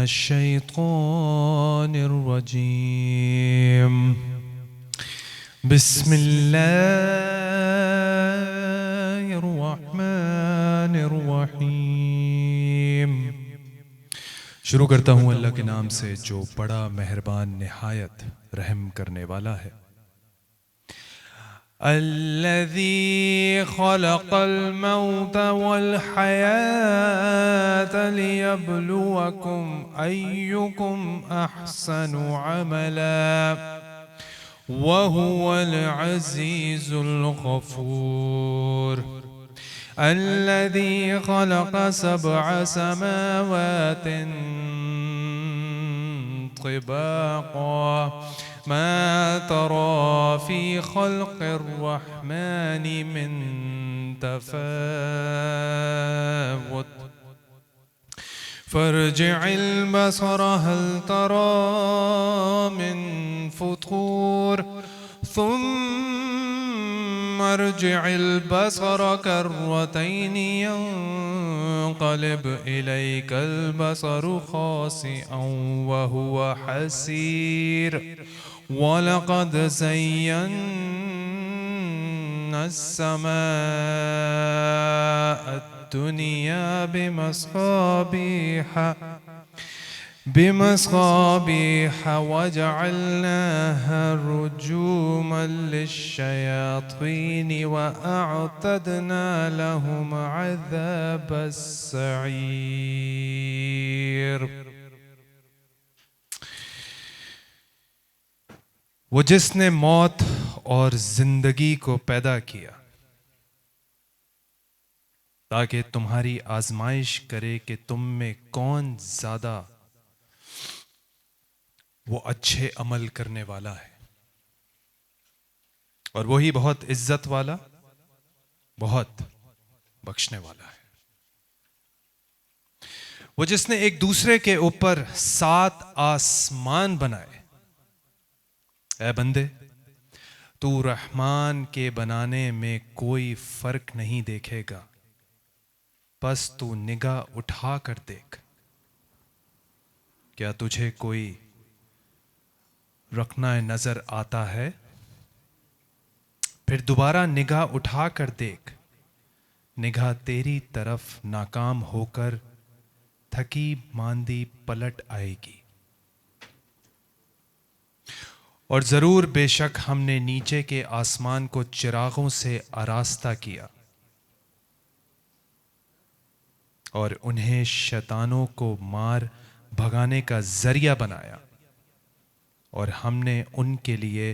الشيطان الرجيم. بسم الله الرحمن الرحیم. شروع کرتا ہوں اللہ کے نام سے جو بڑا مہربان نہایت رحم کرنے والا ہے. الذي خلق الموت والحياة ليبلوكم أيكم أحسن عملا وهو العزيز الغفور. الذي خلق 7 سماوات طباقا ما ترى في خلق الرحمن من تفاوت فارجع البصر هل ترى من فطور ثم ارجع البصر كرتين ينقلب إليك البصر خاسئا وهو حسير. وَلَقَدْ زَيَّنَّا السَّمَاءَ الدُّنْيَا بِمَصَابِيحَ وَجَعَلْنَاهَا رُجُومًا لِلشَّيَاطِينِ وَأَعْتَدْنَا لَهُمْ عَذَابَ السَّعِيرِ. وہ جس نے موت اور زندگی کو پیدا کیا تاکہ تمہاری آزمائش کرے کہ تم میں کون زیادہ وہ اچھے عمل کرنے والا ہے، اور وہی بہت عزت والا بہت بخشنے والا ہے. وہ جس نے ایک دوسرے کے اوپر 7 آسمان بنائے. اے بندے، تو رحمان کے بنانے میں کوئی فرق نہیں دیکھے گا، بس تو نگاہ اٹھا کر دیکھ. کیا تجھے کوئی رکھنا نظر آتا ہے؟ پھر دوبارہ نگاہ اٹھا کر دیکھ. نگاہ تیری طرف ناکام ہو کر تھکی ماندی پلٹ آئے گی. اور ضرور بے شک ہم نے نیچے کے آسمان کو چراغوں سے آراستہ کیا اور انہیں شیطانوں کو مار بھگانے کا ذریعہ بنایا، اور ہم نے ان کے لیے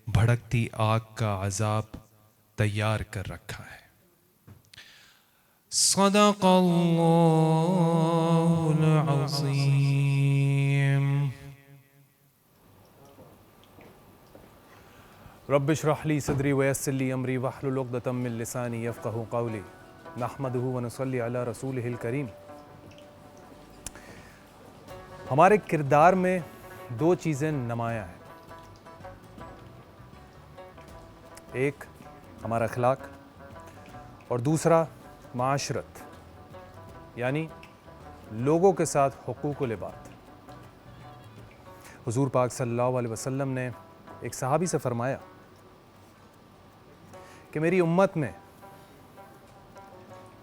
بھڑکتی آگ کا عذاب تیار کر رکھا ہے. صدق اللہ العظیم. رب اشرح لی صدری ویسر لی امری واحلل عقدۃ من لسانی یفقہوا قولی. نحمدہ ونصلی علی رسولہ الکریم. ہمارے کردار میں 2 چیزیں نمایاں ہیں. ایک ہمارا اخلاق اور دوسرا معاشرت، یعنی لوگوں کے ساتھ حقوق و لباد. حضور پاک صلی اللہ علیہ وسلم نے ایک صحابی سے فرمایا کہ میری امت میں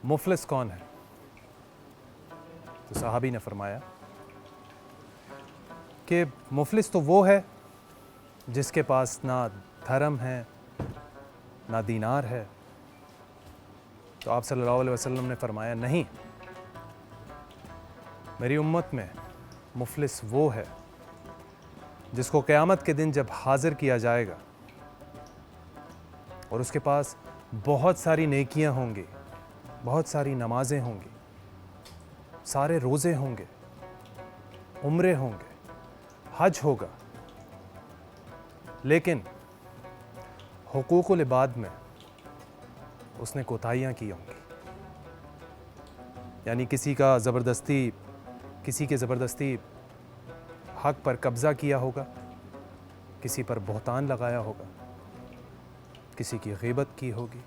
مفلس کون ہے؟ تو صحابی نے فرمایا کہ مفلس تو وہ ہے جس کے پاس نہ دھرم ہے نہ دینار ہے. تو آپ صلی اللہ علیہ وسلم نے فرمایا نہیں، میری امت میں مفلس وہ ہے جس کو قیامت کے دن جب حاضر کیا جائے گا اور اس کے پاس بہت ساری نیکیاں ہوں گی، بہت ساری نمازیں ہوں گی، سارے روزے ہوں گے، عمرے ہوں گے، حج ہوگا، لیکن حقوق العباد میں اس نے کوتاہیاں کی ہوں گی. یعنی کسی کے زبردستی حق پر قبضہ کیا ہوگا، کسی پر بہتان لگایا ہوگا، کسی کی غیبت کی ہوگی.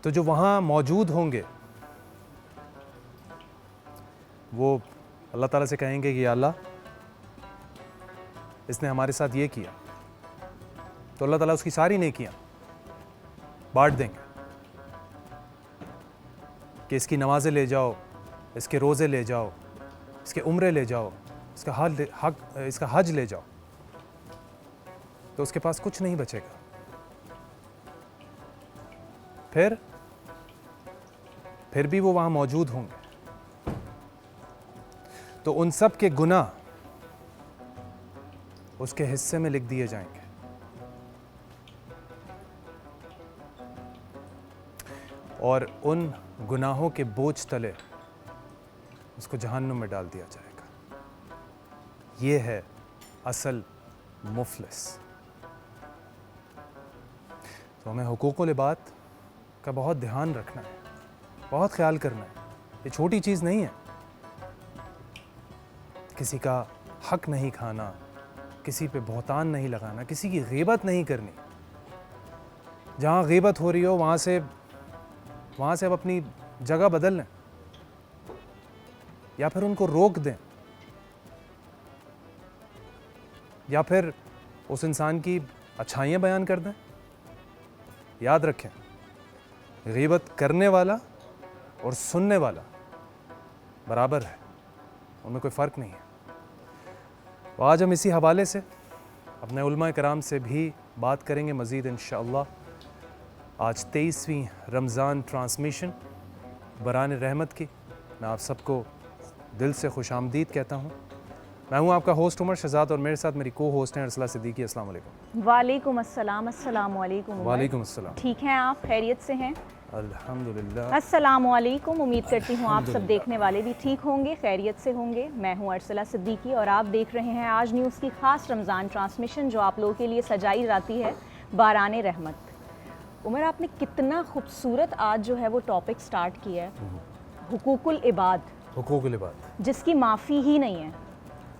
تو جو وہاں موجود ہوں گے وہ اللہ تعالیٰ سے کہیں گے کہ یا اللہ اس نے ہمارے ساتھ یہ کیا, تو اللہ تعالیٰ اس کی ساری نیکیاں بانٹ دیں گے کہ اس کی نمازیں لے جاؤ, اس کے روزے لے جاؤ, اس کے عمرے لے جاؤ, اس کا حج لے جاؤ, تو اس کے پاس کچھ نہیں بچے گا. پھر بھی وہ وہاں موجود ہوں گے, تو ان سب کے گناہ اس کے حصے میں لکھ دیے جائیں گے. اور ان گناہوں کے بوجھ تلے اس کو جہنم میں ڈال دیا جائے گا. یہ ہے اصل مفلس. تو ہمیں حقوق العباد کا بہت دھیان رکھنا ہے, بہت خیال کرنا ہے. یہ چھوٹی چیز نہیں ہے. کسی کا حق نہیں کھانا, کسی پہ بہتان نہیں لگانا, کسی کی غیبت نہیں کرنی. جہاں غیبت ہو رہی ہو وہاں سے اب اپنی جگہ بدل لیں, یا پھر ان کو روک دیں, یا پھر اس انسان کی اچھائیاں بیان کر دیں. یاد رکھیں, غیبت کرنے والا اور سننے والا برابر ہے, ان میں کوئی فرق نہیں ہے. تو آج ہم اسی حوالے سے اپنے علماء کرام سے بھی بات کریں گے مزید انشاءاللہ. آج 23ویں رمضان ٹرانسمیشن بران رحمت کی میں آپ سب کو دل سے خوش آمدید کہتا ہوں. میں ہوں آپ کا ہوسٹ عمر شہزاد, اور میرے ساتھ میری کو ہوسٹ ہیں ارسلہ صدیقی. السلام علیکم. وعلیکم السلام. السلام علیکم. وعلیکم السلام. ٹھیک ہیں آپ, خیریت سے ہیں؟ الحمدللہ. السلام علیکم. امید کرتی ہوں آپ سب دیکھنے والے بھی ٹھیک ہوں گے, خیریت سے ہوں گے. میں ہوں ارسلہ صدیقی اور آپ دیکھ رہے ہیں آج نیوز کی خاص رمضان ٹرانسمیشن جو آپ لوگوں کے لیے سجائی جاتی ہے باران رحمت. عمر, آپ نے کتنا خوبصورت آج جو ہے وہ ٹاپک سٹارٹ کیا ہے, حقوق العباد. حقوق العباد جس کی معافی ہی نہیں ہے.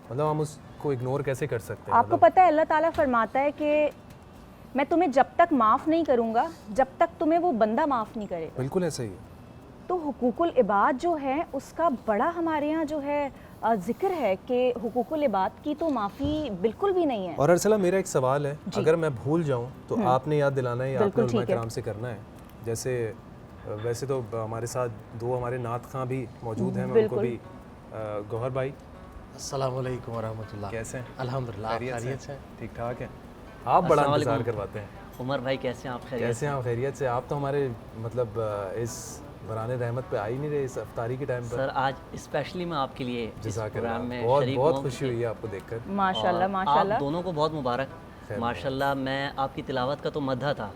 مطلب ہم اس کو اگنور کیسے کر سکتے ہیں؟ آپ کو پتہ ہے اللہ تعالیٰ فرماتا ہے کہ میں تمہیں جب تک معاف نہیں کروں گا جب تک تمہیں وہ بندہ معاف نہیں کرے گا. بالکل ایسا ہی ہے. تو حقوق العباد جو ہے اس کا بڑا ہمارے ہاں جو ہے ذکر ہے کہ حقوق العباد کی تو معافی بالکل بھی نہیں ہے. اور ارسلہ میرا ایک سوال ہے, اگر میں بھول جاؤں تو آپ نے یاد دلانا ہے یا آپ نے علماء کرام سے کرنا ہے. جیسے ویسے تو ہمارے ساتھ دو ہمارے نعت خواں بھی موجود ہیں, میں ان کو بھی, گوہر بھائی السلام علیکم ورحمۃ اللہ. کیسے ہیں؟ الحمدللہ, خیریت سے. ٹھیک ٹھاک ہیں. آپ بڑا انتظار کرواتے ہیں. عمر بھائی کیسے ہیں آپ؟ کیسے ہیں آپ؟ خیریت سے. آپ تو ہمارے مطلب اس بران رحمت پہ آ ہی نہیں رہے اس افطاری کے ٹائم پر. سر آج اسپیشلی میں آپ کے لیے اس پروگرام میں شریک ہوں. بہت خوشی ہوئی ہے آپ کو دیکھ کر. ماشاءاللہ ماشاءاللہ. آپ دونوں کو بہت مبارک. ماشاءاللہ, میں آپ کی تلاوت کا تو مدح تھا.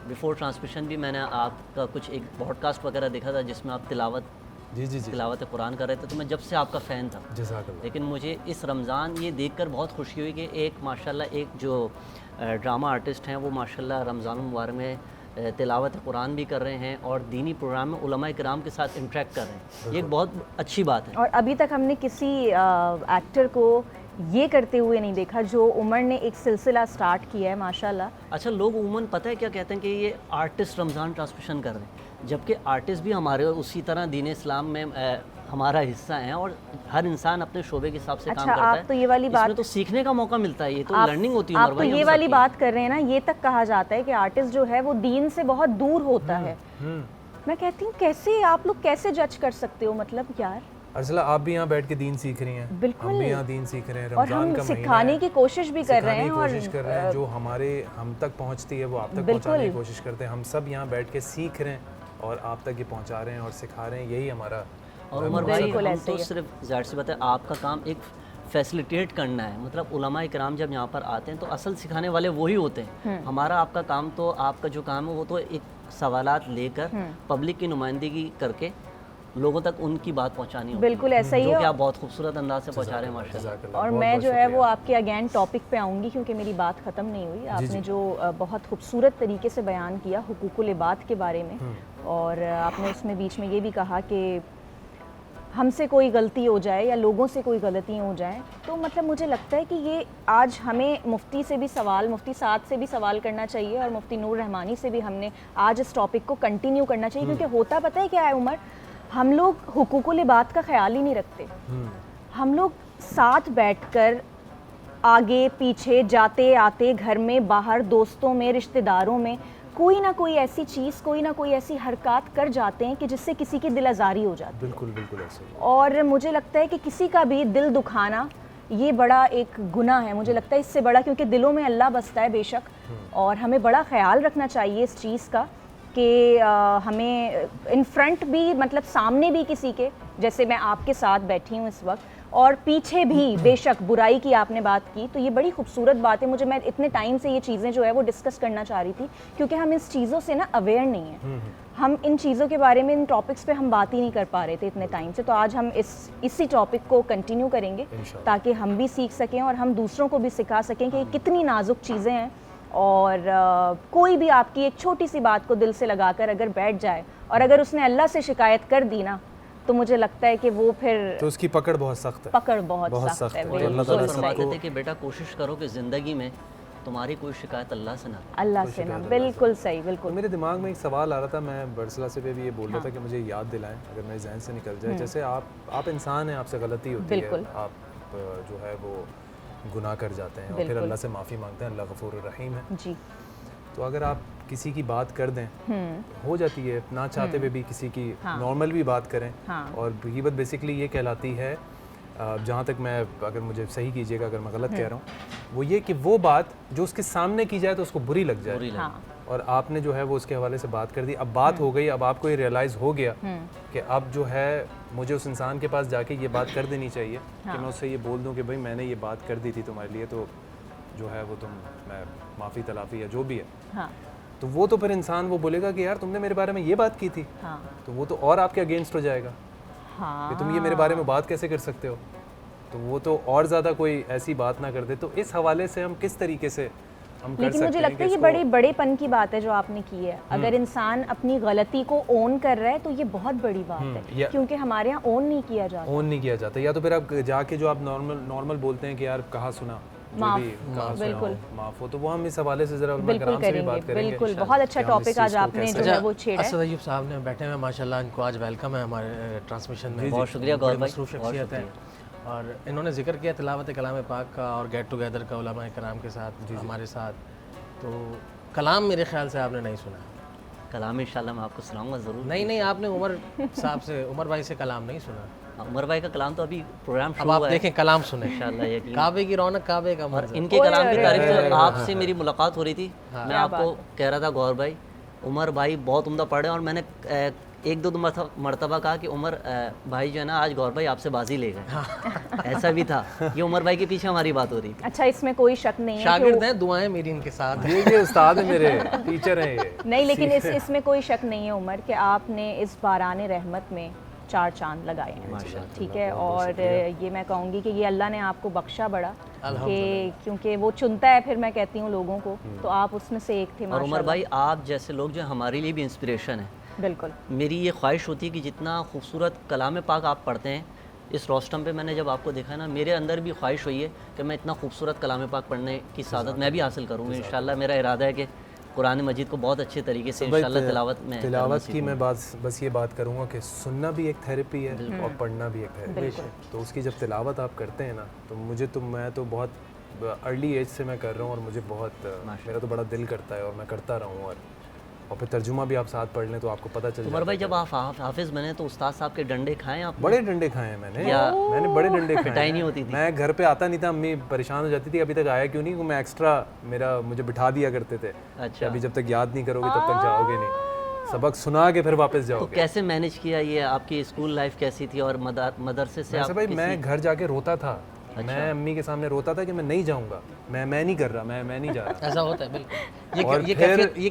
بیفور ٹرانسمیشن بھی میں نے آپ کا کچھ ایک براڈ کاسٹ وغیرہ دیکھا تھا جس میں آپ تلاوت قرآن کر رہے تھے, تو میں جب سے آپ کا فین تھا. جزاک اللہ. لیکن مجھے اس رمضان یہ دیکھ کر بہت خوشی ہوئی کہ ایک ماشاءاللہ ایک جو ڈرامہ آرٹسٹ ہیں وہ ماشاءاللہ رمضان المبارک میں تلاوت قرآن بھی کر رہے ہیں اور دینی پروگرام میں علماء کرام کے ساتھ انٹریکٹ کر رہے ہیں. یہ ایک بہت اچھی بات ہے. اور ابھی تک ہم نے کسی ایکٹر کو یہ کرتے ہوئے نہیں دیکھا جو عمر نے ایک سلسلہ سٹارٹ کیا ہے ماشاءاللہ. اچھا, لوگ عموماً پتہ ہے کیا کہتے ہیں کہ یہ آرٹسٹ رمضان ٹرانسمیشن کر رہے ہیں, جبکہ آرٹسٹ بھی ہمارے اسی طرح دین اسلام میں ہمارا حصہ ہیں اور ہر انسان اپنے شعبے کے حساب سے کام کرتا ہے. آپ تو یہ والی بات, اس میں تو سیکھنے کا موقع ملتا ہے, یہ تو لرننگ ہوتی ہے. آپ تو یہ والی بات کر رہے ہیں نا, یہ تک کہا جاتا ہے کہ آرٹسٹ جو ہے وہ دین سے بہت دور ہوتا ہے. میں کہتی ہوں کیسے آپ لوگ کیسے جج کر سکتے ہو؟ مطلب یار ارسلہ آپ بھی یہاں بیٹھ کے دین سیکھ رہی ہیں, بالکل ہم بھی یہاں دین سیکھ رہے ہیں. اور رمضان ہم کا مہینہ سکھانے کی کوشش بھی کر رہے ہیں, اور کوشش کر رہے ہیں جو ہم تک پہنچتی ہے وہ آپ تک پہنچانے کی کوشش کرتے ہیں. ہم سب یہاں بیٹھ کے سیکھ رہے ہیں اور آپ تک یہ پہنچا رہے ہیں اور سکھا رہے ہیں. یہی ہمارا. اور عمر بھائی ہم تو صرف ظاہر سی بات ہے آپ کا کام ایک فیسلیٹیٹ کرنا ہے. مطلب علماء کرام جب یہاں پر آتے ہیں تو اصل سکھانے والے وہی ہوتے ہیں. ہمارا آپ کا کام تو, آپ کا جو کام ہے وہ تو ایک سوالات لے کر پبلک کی نمائندگی کر کے لوگوں تک ان کی بات پہنچانی ہوتی ہے. بالکل ایسا ہی ہے, جو کہ آپ بہت خوبصورت انداز سے پہنچا رہے ہیں ماشاءاللہ. اور میں جو ہے وہ آپ کے اگین ٹاپک پہ آؤں گی کیونکہ میری بات ختم نہیں ہوئی. آپ نے جو بہت خوبصورت طریقے سے بیان کیا حقوق العباد کے بارے میں, اور آپ نے اس میں بیچ میں یہ بھی کہا کہ ہم سے کوئی غلطی ہو جائے یا لوگوں سے کوئی غلطی ہو جائیں تو مطلب مجھے لگتا ہے کہ یہ آج ہمیں مفتی سے بھی سوال, مفتی سعد سے بھی سوال کرنا چاہیے اور مفتی نور رحمانی سے بھی ہم نے آج اس ٹاپک کو کنٹینیو کرنا چاہیے. کیونکہ ہوتا پتہ ہے کیا ہے عمر, ہم لوگ حقوق العباد کا خیال ہی نہیں رکھتے. ہم لوگ ساتھ بیٹھ کر آگے پیچھے جاتے آتے گھر میں باہر دوستوں میں رشتہ داروں میں کوئی نہ کوئی ایسی چیز کوئی نہ کوئی ایسی حرکات کر جاتے ہیں کہ جس سے کسی کی دل آزاری ہو جاتی ہے. بالکل بالکل ایسے. اور مجھے لگتا ہے کہ کسی کا بھی دل دکھانا یہ بڑا ایک گناہ ہے. مجھے لگتا ہے اس سے بڑا, کیونکہ دلوں میں اللہ بستا ہے بے شک, اور ہمیں بڑا خیال رکھنا چاہیے اس چیز کا کہ ہمیں ان فرنٹ بھی مطلب سامنے بھی کسی کے, جیسے میں آپ کے ساتھ بیٹھی ہوں اس وقت, اور پیچھے بھی بے شک برائی کی آپ نے بات کی, تو یہ بڑی خوبصورت بات ہے. میں اتنے ٹائم سے یہ چیزیں جو ہے وہ ڈسکس کرنا چاہ رہی تھی, کیونکہ ہم اس چیزوں سے نا اویئر نہیں ہیں. ہم ان چیزوں کے بارے میں ان ٹاپکس پہ ہم بات ہی نہیں کر پا رہے تھے اتنے ٹائم سے. تو آج ہم اسی ٹاپک کو کنٹینیو کریں گے تاکہ ہم بھی سیکھ سکیں اور ہم دوسروں کو بھی سکھا سکیں کہ یہ کتنی نازک چیزیں ہیں. اور کوئی بھی آپ کی ایک چھوٹی سی بات کو دل سے لگا کر اگر بیٹھ جائے اور اگر اس نے اللہ سے شکایت کر دی نا, تو مجھے لگتا ہے کہ وہ پھر تو اس کی پکڑ بہت سخت ہے. پکڑ بہت سخت ہے. اللہ تعالیٰ فرماتے تھے کہ بیٹا کوشش کرو کہ زندگی میں تمہاری کوئی شکایت اللہ سے نہ, اللہ سے نہ. بالکل صحیح, بالکل. میرے دماغ میں ایک سوال آ رہا تھا, میں برسلہ سے بھی یہ بول رہا تھا کہ مجھے یاد دلائیں اگر میرے ذہن سے نکل جائے. جیسے آپ انسان ہیں, آپ سے غلطی ہوتی ہے, آپ جو ہے وہ گناہ کر جاتے ہیں اور پھر اللہ سے معافی مانگتے ہیں. اللہ غفور الرحیم ہے. جی. تو اگر آپ کسی کی بات کر دیں, ہو جاتی ہے نہ چاہتے ہوئے بھی کسی کی نارمل بھی بات کریں, اور غیبت بیسیکلی یہ کہلاتی ہے, جہاں تک میں, اگر مجھے صحیح کیجیے گا اگر میں غلط کہہ رہا ہوں, وہ یہ کہ وہ بات جو اس کے سامنے کی جائے تو اس کو بری لگ جائے, اور آپ نے جو ہے وہ اس کے حوالے سے بات کر دی. اب بات ہو گئی, اب آپ کو یہ ریئلائز ہو گیا کہ اب جو ہے مجھے اس انسان کے پاس جا کے یہ بات کر دینی چاہیے کہ میں اس سے یہ بول دوں کہ بھائی میں نے یہ بات کر دی تھی تمہارے لیے, تو جو ہے وہ میں معافی تلافی یا جو بھی ہے. تو وہ تو پھر انسان وہ بولے گا کہ یار تم نے میرے بارے میں یہ بات کی تھی, تو وہ تو اور آپ کے اگینسٹ ہو جائے گا کہ تم یہ میرے بارے میں بات کیسے کر سکتے ہو, تو وہ تو اور زیادہ کوئی ایسی بات نہ کر دے. تو اس حوالے سے ہم کس طریقے سے ہم کر سکتے ہیں؟ لیکن مجھے لگتا ہے یہ بڑے پن کی بات ہے جو آپ نے کی ہے. اگر انسان اپنی غلطی کو اون کر رہا ہے تو یہ بہت بڑی بات ہے, کیونکہ ہمارے یہاں اون نہیں کیا جاتا. یا تو پھر آپ جا کے جو آپ نارمل بولتے ہیں کہ یار کہا سنا بالکل معاف ہو, تو وہ ہم اس حوالے سے ذرا علماء کرام سے بھی بات کریں گے. بالکل, بہت اچھا ٹاپک آج آپ نے جو ہے وہ چھیڑا ہے. اسد ایوب صاحب نے بیٹھے ہیں ماشاءاللہ, ان کو آج ویلکم ہے ہمارے ٹرانسمیشن میں. بہت شکریہ گور بھائی, مصروف شخصیت ہے, اور انہوں نے ذکر کیا تلاوت کلام پاک کا اور گیٹ ٹوگیدر کا علماء کرام کے ساتھ ہمارے ساتھ. تو کلام میرے خیال سے آپ نے نہیں سنا. کلام انشاءاللہ میں آپ کو سناؤں گا ضرور. نہیں, آپ نے عمر صاحب سے, عمر بھائی سے کلام نہیں سنا. عمر بھائی کا کلام تو ابھی پروگرام اب آپ دیکھیں, کلام سنیں انشاءاللہ. یقین کعبے کی رونق, کعبے کا منظر. ان کے کلام کی تعریف تو آپ سے میری ملاقات ہو رہی تھی, میں آپ کو کہہ رہا تھا گور بھائی عمر بھائی بہت عمدہ پڑھے, اور میں نے ایک دو مرتبہ کہا کہ عمر بھائی جو ہے نا آج گور بھائی آپ سے بازی لے گئے. ایسا بھی تھا, یہ عمر بھائی کے پیچھے ہماری بات ہو رہی تھی. اچھا, اس میں کوئی شک نہیں ہے, شاگرد ہیں, دعائیں میری ان کے ساتھ. یہ استاد ہیں میرے, ٹیچر ہیں یہ. نہیں, لیکن اس میں کوئی شک نہیں ہے عمر کہ آپ نے اس باران رحمت میں 4 چاند لگائے ہیں. ٹھیک ہے, اور یہ میں کہوں گی کہ یہ اللہ نے آپ کو بخشا بڑا, کہ کیونکہ وہ چنتا ہے پھر میں کہتی ہوں لوگوں کو, تو آپ اس میں سے ایک تھے. اور عمر بھائی آپ جیسے لوگ جو ہمارے لیے بھی انسپریشن ہیں. بالکل, میری یہ خواہش ہوتی ہے کہ جتنا خوبصورت کلام پاک آپ پڑھتے ہیں, اس روسٹم پہ میں نے جب آپ کو دیکھا نا, میرے اندر بھی خواہش ہوئی ہے کہ میں اتنا خوبصورت کلام پاک پڑھنے کی سعادت میں بھی حاصل کروں گا انشاءاللہ. میرا ارادہ ہے کہ قرآن مجید کو بہت اچھے طریقے سے انشاءاللہ تلاوت کی میں بس یہ بات کروں گا کہ سننا بھی ایک تھیراپی ہے اور پڑھنا بھی ایک تھیراپی ہے. تو اس کی جب تلاوت آپ کرتے ہیں نا, تو میں تو بہت ارلی ایج سے میں کر رہا ہوں, اور مجھے بہت, میرا تو بڑا دل کرتا ہے اور میں کرتا رہا ہوں. اور پھر ترجمہ بھی آپ ساتھ پڑھ لیں تو آپ کو پتہ چل جائے. عمر بھائی جب آپ حافظ بنے تو استاد صاحب کے ڈنڈے کھائے آپ؟ بڑے ڈنڈے کھائے ہیں میں نے بڑے ڈنڈے کھائے. پٹائی نہیں ہوتی تھی, میں گھر پہ آتا نہیں تھا, امی پریشان ہو جاتی تھی ابھی تک آیا کیوں نہیں, میں ایکسٹرا مجھے بٹھا دیا کرتے تھے. اچھا, ابھی جب تک یاد نہیں کرو گے تب تک جاؤ گے نہیں, سبق سنا کے پھر واپس جاؤ تو گے. کیسے مینیج کیا یہ آپ کی اسکول لائف کیسی تھی, اور مدرسے سے بھائی میں گھر جا کے روتا تھا, میں امی کے سامنے روتا تھا کہ میں نہیں جاؤں گا, میں نہیں کر رہا, میں نہیں جا رہا. ایسا ہوتا ہے بالکل. یہ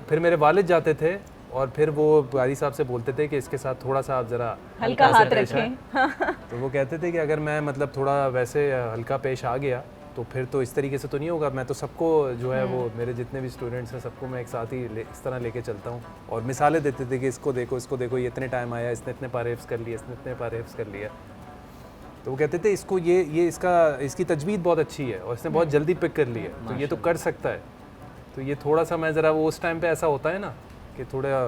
پھر میرے والد جاتے تھے, اور پھر وہ قاری صاحب سے بولتے تھے کہ اس کے ساتھ تھوڑا سا آپ ذرا ہلکا ہاتھ رکھیں. تو وہ کہتے تھے کہ اگر میں مطلب تھوڑا ویسے ہلکا پیش آ گیا تو پھر تو اس طریقے سے تو نہیں ہوگا. میں تو سب کو جو ہے وہ میرے جتنے بھی اسٹوڈنٹس ہیں سب کو میں ایک ساتھ ہی اس طرح لے کے چلتا ہوں, اور مثالیں دیتے تھے کہ اس کو دیکھو, یہ اتنے ٹائم آیا, اس نے اتنے پارے حفظ کر لیے, اس نے اتنے پارے حفظ کر لیا. تو وہ کہتے تھے اس کو یہ اس کی تجوید بہت اچھی ہے, اور اس نے بہت جلدی پک کر لی ہے, تو یہ تو کر سکتا ہے. تو یہ تھوڑا سا میں ذرا وہ اس ٹائم پہ ایسا ہوتا ہے نا کہ تھوڑا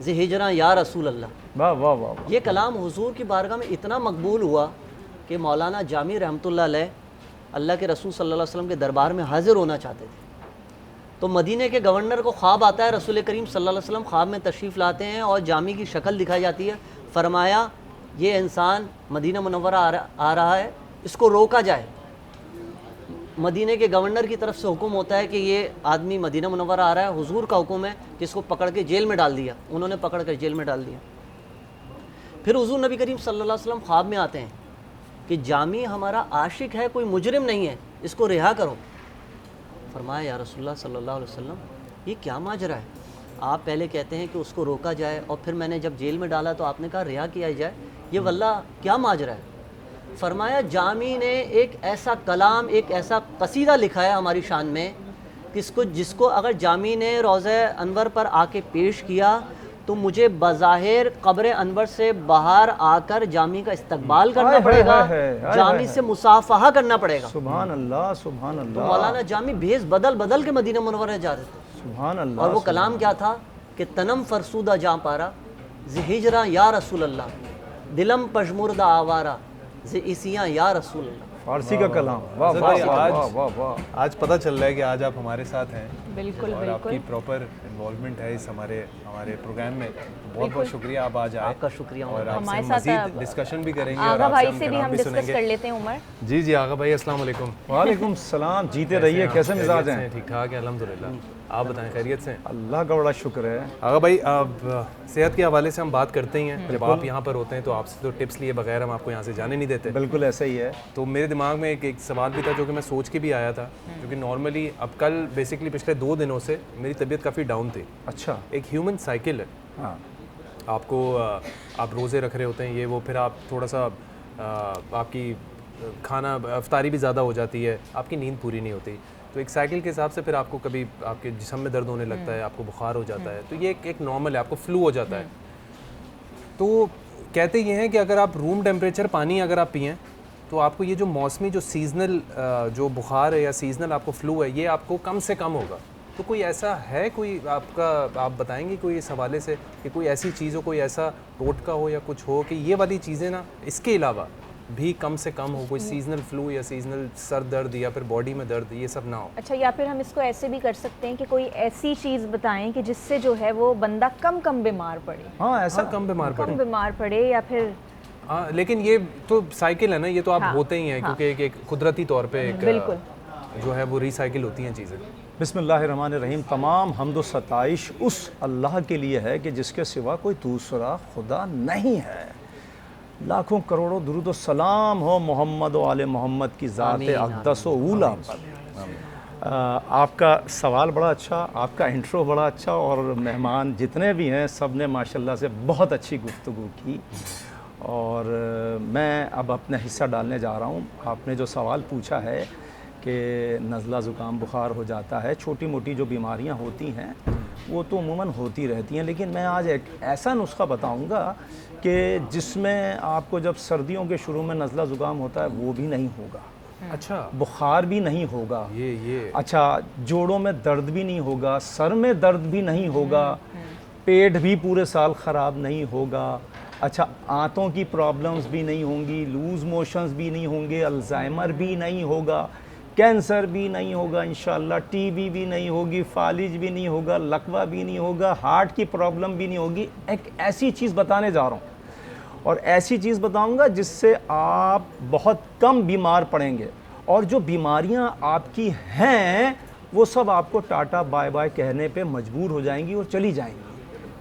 ذی ہجراں یا رسول اللہ. واہ واہ واہ واہ. یہ کلام حضور کی بارگاہ میں اتنا مقبول ہوا کہ مولانا جامی رحمۃ اللہ علیہ اللہ کے رسول صلی اللہ علیہ وسلم کے دربار میں حاضر ہونا چاہتے تھے. تو مدینہ کے گورنر کو خواب آتا ہے, رسول کریم صلی اللہ علیہ وسلم خواب میں تشریف لاتے ہیں اور جامی کی شکل دکھائی جاتی ہے. فرمایا یہ انسان مدینہ منورہ آ رہا ہے, اس کو روکا جائے. مدینہ کے گورنر کی طرف سے حکم ہوتا ہے کہ یہ آدمی مدینہ منورہ آ رہا ہے. حضور کا حکم ہے کہ اس کو پکڑ کے جیل میں ڈال دیا. انہوں نے پکڑ کر جیل میں ڈال دیا. پھر حضور نبی کریم صلی اللہ علیہ وسلم خواب میں آتے ہیں کہ جامی ہمارا عاشق ہے, کوئی مجرم نہیں ہے, اس کو رہا کرو. فرمایا یا رسول اللہ صلی اللہ علیہ وسلم یہ کیا ماجرا ہے؟ آپ پہلے کہتے ہیں کہ اس کو روکا جائے اور پھر میں نے جب جیل میں ڈالا تو آپ نے کہا رہا کیا جائے, یہ واللہ کیا ماجرا ہے؟ فرمایا جامی نے ایک ایسا کلام, ایک ایسا قصیدہ لکھا ہے ہماری شان میں جس کو اگر جامی نے روضہ انور پر آ کے پیش کیا تو مجھے بظاہر قبر انور سے باہر آ کر جامی کا استقبال کرنا پڑے گا, جامی سے مصافحہ کرنا پڑے گا. سبحان اللہ سبحان تو اللہ. مولانا جامی بھیس بدل کے مدینہ منورہ جا رہے تھے. سبحان اللہ. اور وہ کلام کیا تھا کہ تنم فرسودہ جاں پارا ذی ہجراں یا رسول اللہ, دلم پژمردہ آوارہ ذی اسیاں یا رسول اللہ. فارسی کا کلام. واہ حضرت واہ بھائی، واہ آج- واہ واہ. آج پتہ چل رہا ہے کہ آج آپ ہمارے ساتھ ہیں بالکل اور آپ کی بالکل. پراپر انوالومنٹ ہے اس ہمارے پروگرام میں. بہت بہت شکریہ آپ آج آئے. آپ کا شکریہ. اور آپ سے ہمارے ساتھ مزید ڈسکشن بھی کریں گے اور آغا آپ بھائی سے سے بھی کلام ہم بھی ڈسکس سنیں کر گے. لیتے ہیں. عمر جی آغا بھائی السلام علیکم. وعلیکم السلام. جیتے رہیے. کیسے مزاج ہیں؟ ٹھیک ٹھاک ہے الحمدللہ. آپ بتائیں خیریت سے ہیں؟ اللہ کا بڑا شکر ہے. آغا بھائی اب صحت کے حوالے سے ہم بات کرتے ہی ہیں. جب آپ یہاں پر ہوتے ہیں تو آپ سے تو ٹپس لیے بغیر ہم آپ کو یہاں سے جانے نہیں دیتے. بالکل ایسا ہی ہے. تو میرے دماغ میں ایک سوال بھی تھا جو کہ میں سوچ کے بھی آیا تھا, کیونکہ نارملی اب کل بیسکلی پچھلے 2 دنوں سے میری طبیعت کافی ڈاؤن تھی. اچھا. ایک ہیومن سائیکل ہے, ہاں آپ کو آپ روزے رکھ رہے ہوتے ہیں یہ وہ, پھر آپ تھوڑا سا آپ کی کھانا افطاری بھی زیادہ ہو جاتی ہے, آپ کی نیند پوری نہیں ہوتی. تو ایک سائیکل کے حساب سے پھر آپ کو کبھی آپ کے جسم میں درد ہونے لگتا ہے, آپ کو بخار ہو جاتا ہے, تو یہ ایک نارمل ہے, آپ کو فلو ہو جاتا ہے. تو کہتے یہ ہیں کہ اگر آپ روم ٹیمپریچر پانی اگر آپ پئیں تو آپ کو یہ جو موسمی جو سیزنل جو بخار ہے یا سیزنل آپ کو فلو ہے یہ آپ کو کم سے کم ہوگا. تو کوئی ایسا ہے کوئی آپ بتائیں گے کوئی اس حوالے سے کہ کوئی ایسی چیز ہو, کوئی ایسا ٹوٹکا ہو یا کچھ ہو کہ یہ والی چیزیں نا اس کے علاوہ بھی کم سے کم ہو, کوئی سیزنل فلو یا سیزنل سر درد یا پھر باڈی میں درد یہ سب نہ ہو. اچھا, یا پھر ہم اس کو ایسے بھی کر سکتے ہیں کہ کوئی ایسی چیز بتائیں کہ جس سے جو ہے وہ بندہ کم بیمار پڑے. ہاں ایسا کم بیمار پڑے یا پھر لیکن یہ تو سائیکل ہے نا, یہ تو آپ ہوتے ہی ہیں کیونکہ ایک قدرتی طور پہ ایک جو ہے وہ ریسائیکل ہوتی ہیں چیزیں. بسم اللہ الرحمن الرحیم. تمام حمد و ستائش اس اللہ کے لیے ہے کہ جس کے سوا کوئی دوسرا خدا نہیں ہے. لاکھوں کروڑوں درود و سلام ہو محمد و آل محمد کی ذات اقدس و اولیٰ پر. آپ کا سوال بڑا اچھا, آپ کا انٹرو بڑا اچھا, اور مہمان جتنے بھی ہیں سب نے ماشاءاللہ سے بہت اچھی گفتگو کی. اور میں اب اپنا حصہ ڈالنے جا رہا ہوں. آپ نے جو سوال پوچھا ہے کہ نزلہ زکام بخار ہو جاتا ہے, چھوٹی موٹی جو بیماریاں ہوتی ہیں وہ تو عموماً ہوتی رہتی ہیں, لیکن میں آج ایک ایسا نسخہ بتاؤں گا کہ جس میں آپ کو جب سردیوں کے شروع میں نزلہ زکام ہوتا ہے وہ بھی نہیں ہوگا. اچھا, بخار بھی نہیں ہوگا. یہ اچھا, جوڑوں میں درد بھی نہیں ہوگا, سر میں درد بھی نہیں ہوگا, پیٹ بھی پورے سال خراب نہیں ہوگا. اچھا, آنتوں کی پرابلمز بھی نہیں ہوں گی, لوز موشنز بھی نہیں ہوں گے, الزائمر بھی نہیں ہوگا, کینسر بھی نہیں ہوگا انشاءاللہ, ٹی بی بھی نہیں ہوگی, فالج بھی نہیں ہوگا, لقوہ بھی نہیں ہوگا, ہارٹ کی پرابلم بھی نہیں ہوگی. ایک ایسی چیز بتانے جا رہا ہوں اور ایسی چیز بتاؤں گا جس سے آپ بہت کم بیمار پڑیں گے, اور جو بیماریاں آپ کی ہیں وہ سب آپ کو ٹاٹا بائے بائے کہنے پہ مجبور ہو جائیں گی اور چلی جائیں گی.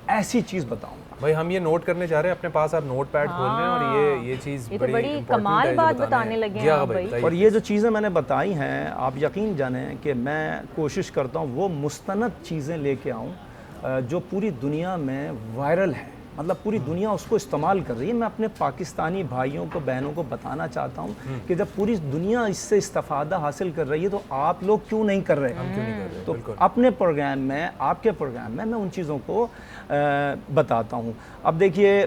ایسی چیز بتاؤں گا. بھائی ہم یہ نوٹ کرنے جا رہے ہیں, اپنے پاس آپ نوٹ پیڈ کھول لیں, اور یہ چیز بڑی کمال بات بتانے لگے ہیں آپ بھائی. اور یہ جو چیزیں میں نے بتائی ہیں آپ یقین جانیں کہ میں کوشش کرتا ہوں وہ مستند چیزیں لے کے آؤں جو پوری دنیا میں وائرل ہیں, مطلب پوری دنیا اس کو استعمال کر رہی ہے. میں اپنے پاکستانی بھائیوں کو بہنوں کو بتانا چاہتا ہوں کہ جب پوری دنیا اس سے استفادہ حاصل کر رہی ہے تو آپ لوگ کیوں نہیں کر رہے؟ تو اپنے پروگرام میں, آپ کے پروگرام میں ان چیزوں کو بتاتا ہوں. اب دیکھیے,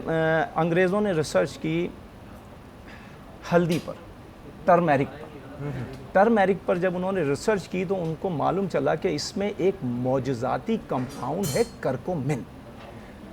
انگریزوں نے ریسرچ کی ہلدی پر, ٹرمیرک پر جب انہوں نے ریسرچ کی تو ان کو معلوم چلا کہ اس میں ایک معجزاتی کمپاؤنڈ ہے کرکومن.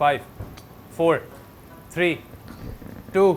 5 4 3 2।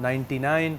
99,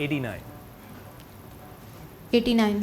89। 89।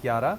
11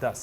10।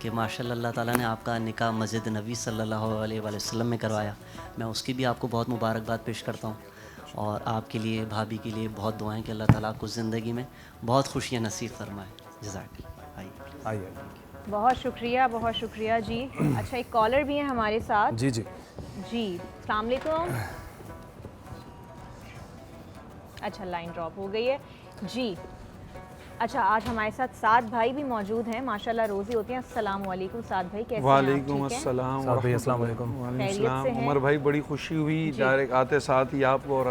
کہ ماشاءاللہ اللہ تعالیٰ نے آپ کا نکاح مسجد نبی صلی اللہ علیہ وآلہ وسلم میں کروایا. میں اس کی بھی آپ کو بہت مبارکباد پیش کرتا ہوں, اور آپ کے لیے, بھابھی کے لیے بہت دعائیں کہ اللہ تعالیٰ آپ کو زندگی میں بہت خوشیاں نصیب فرمائے. جزاک اللہ. آئیے. بہت شکریہ جی. اچھا ایک کالر بھی ہے ہمارے ساتھ. جی جی جی السلام علیکم. اچھا لائن ڈراپ ہو گئی ہے جی. اچھا آج ہمارے ساتھ سعد بھائی بھی موجود ہیں, ماشاءاللہ روزی ہوتی ہیں. السلام علیکم سعد بھائی, کیسے ہیں آپ؟ وعلیکم السلام. سعد بھائی السلام علیکم. خیریت سے ہیں؟ عمر بھائی بڑی خوشی ہوئی ڈائریکٹ آتے ساتھ ہی آپ کو, اور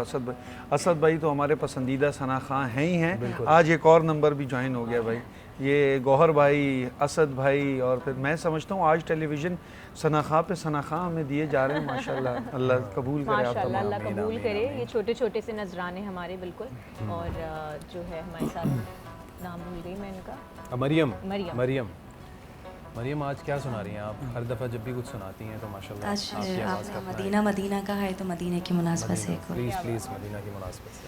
اسد بھائی تو ہمارے پسندیدہ ثنا خاں ہیں ہی ہیں. آج ایک اور نمبر بھی جوائن ہو گیا بھائی, یہ گوہر بھائی, اسد بھائی, اور پھر میں سمجھتا ہوں آج ٹیلی ویژن ثنا خاں پہ ثنا خاں ہمیں دیے جا رہے ہیں. ماشاءاللہ اللہ قبول کرے آپ ماشاءاللہ تمام. اللہ قبول کرے. یہ چھوٹے چھوٹے سے نذرانے ہمارے بالکل. اور جو ہے ہمارے ساتھ, نام بھول گئی میں ان کا, مریم آج کیا سنا رہی ہیں آپ؟ ہر دفعہ جب بھی کچھ سناتی ہیں تو ماشاءاللہ آج آپ کی آواز کا مدینہ مدینہ کا ہے تو مدینہ کی مناسبت سے پلیز مدینہ کی مناسبت سے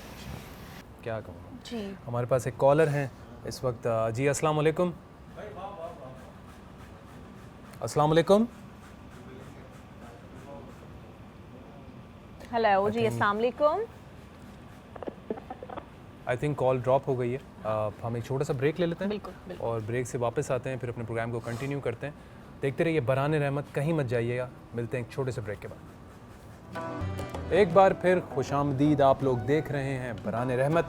کیا کہوں. جی ہمارے پاس ایک کالر ہیں اس وقت. جی السلام علیکم. السلام علیکم. ہیلو جی السلام علیکم. آئی تھنک کال ڈراپ ہو گئی ہے. ہم ایک چھوٹا سا بریک لے لیتے ہیں بالکل اور بریک سے واپس آتے ہیں, پھر اپنے پروگرام کو کنٹینیو کرتے ہیں. دیکھتے رہیے برہان رحمت, کہیں مت جائیے گا. ملتے ہیں ایک چھوٹے سے بریک کے بعد. ایک بار پھر خوش آمدید. آپ لوگ دیکھ رہے ہیں برہان رحمت.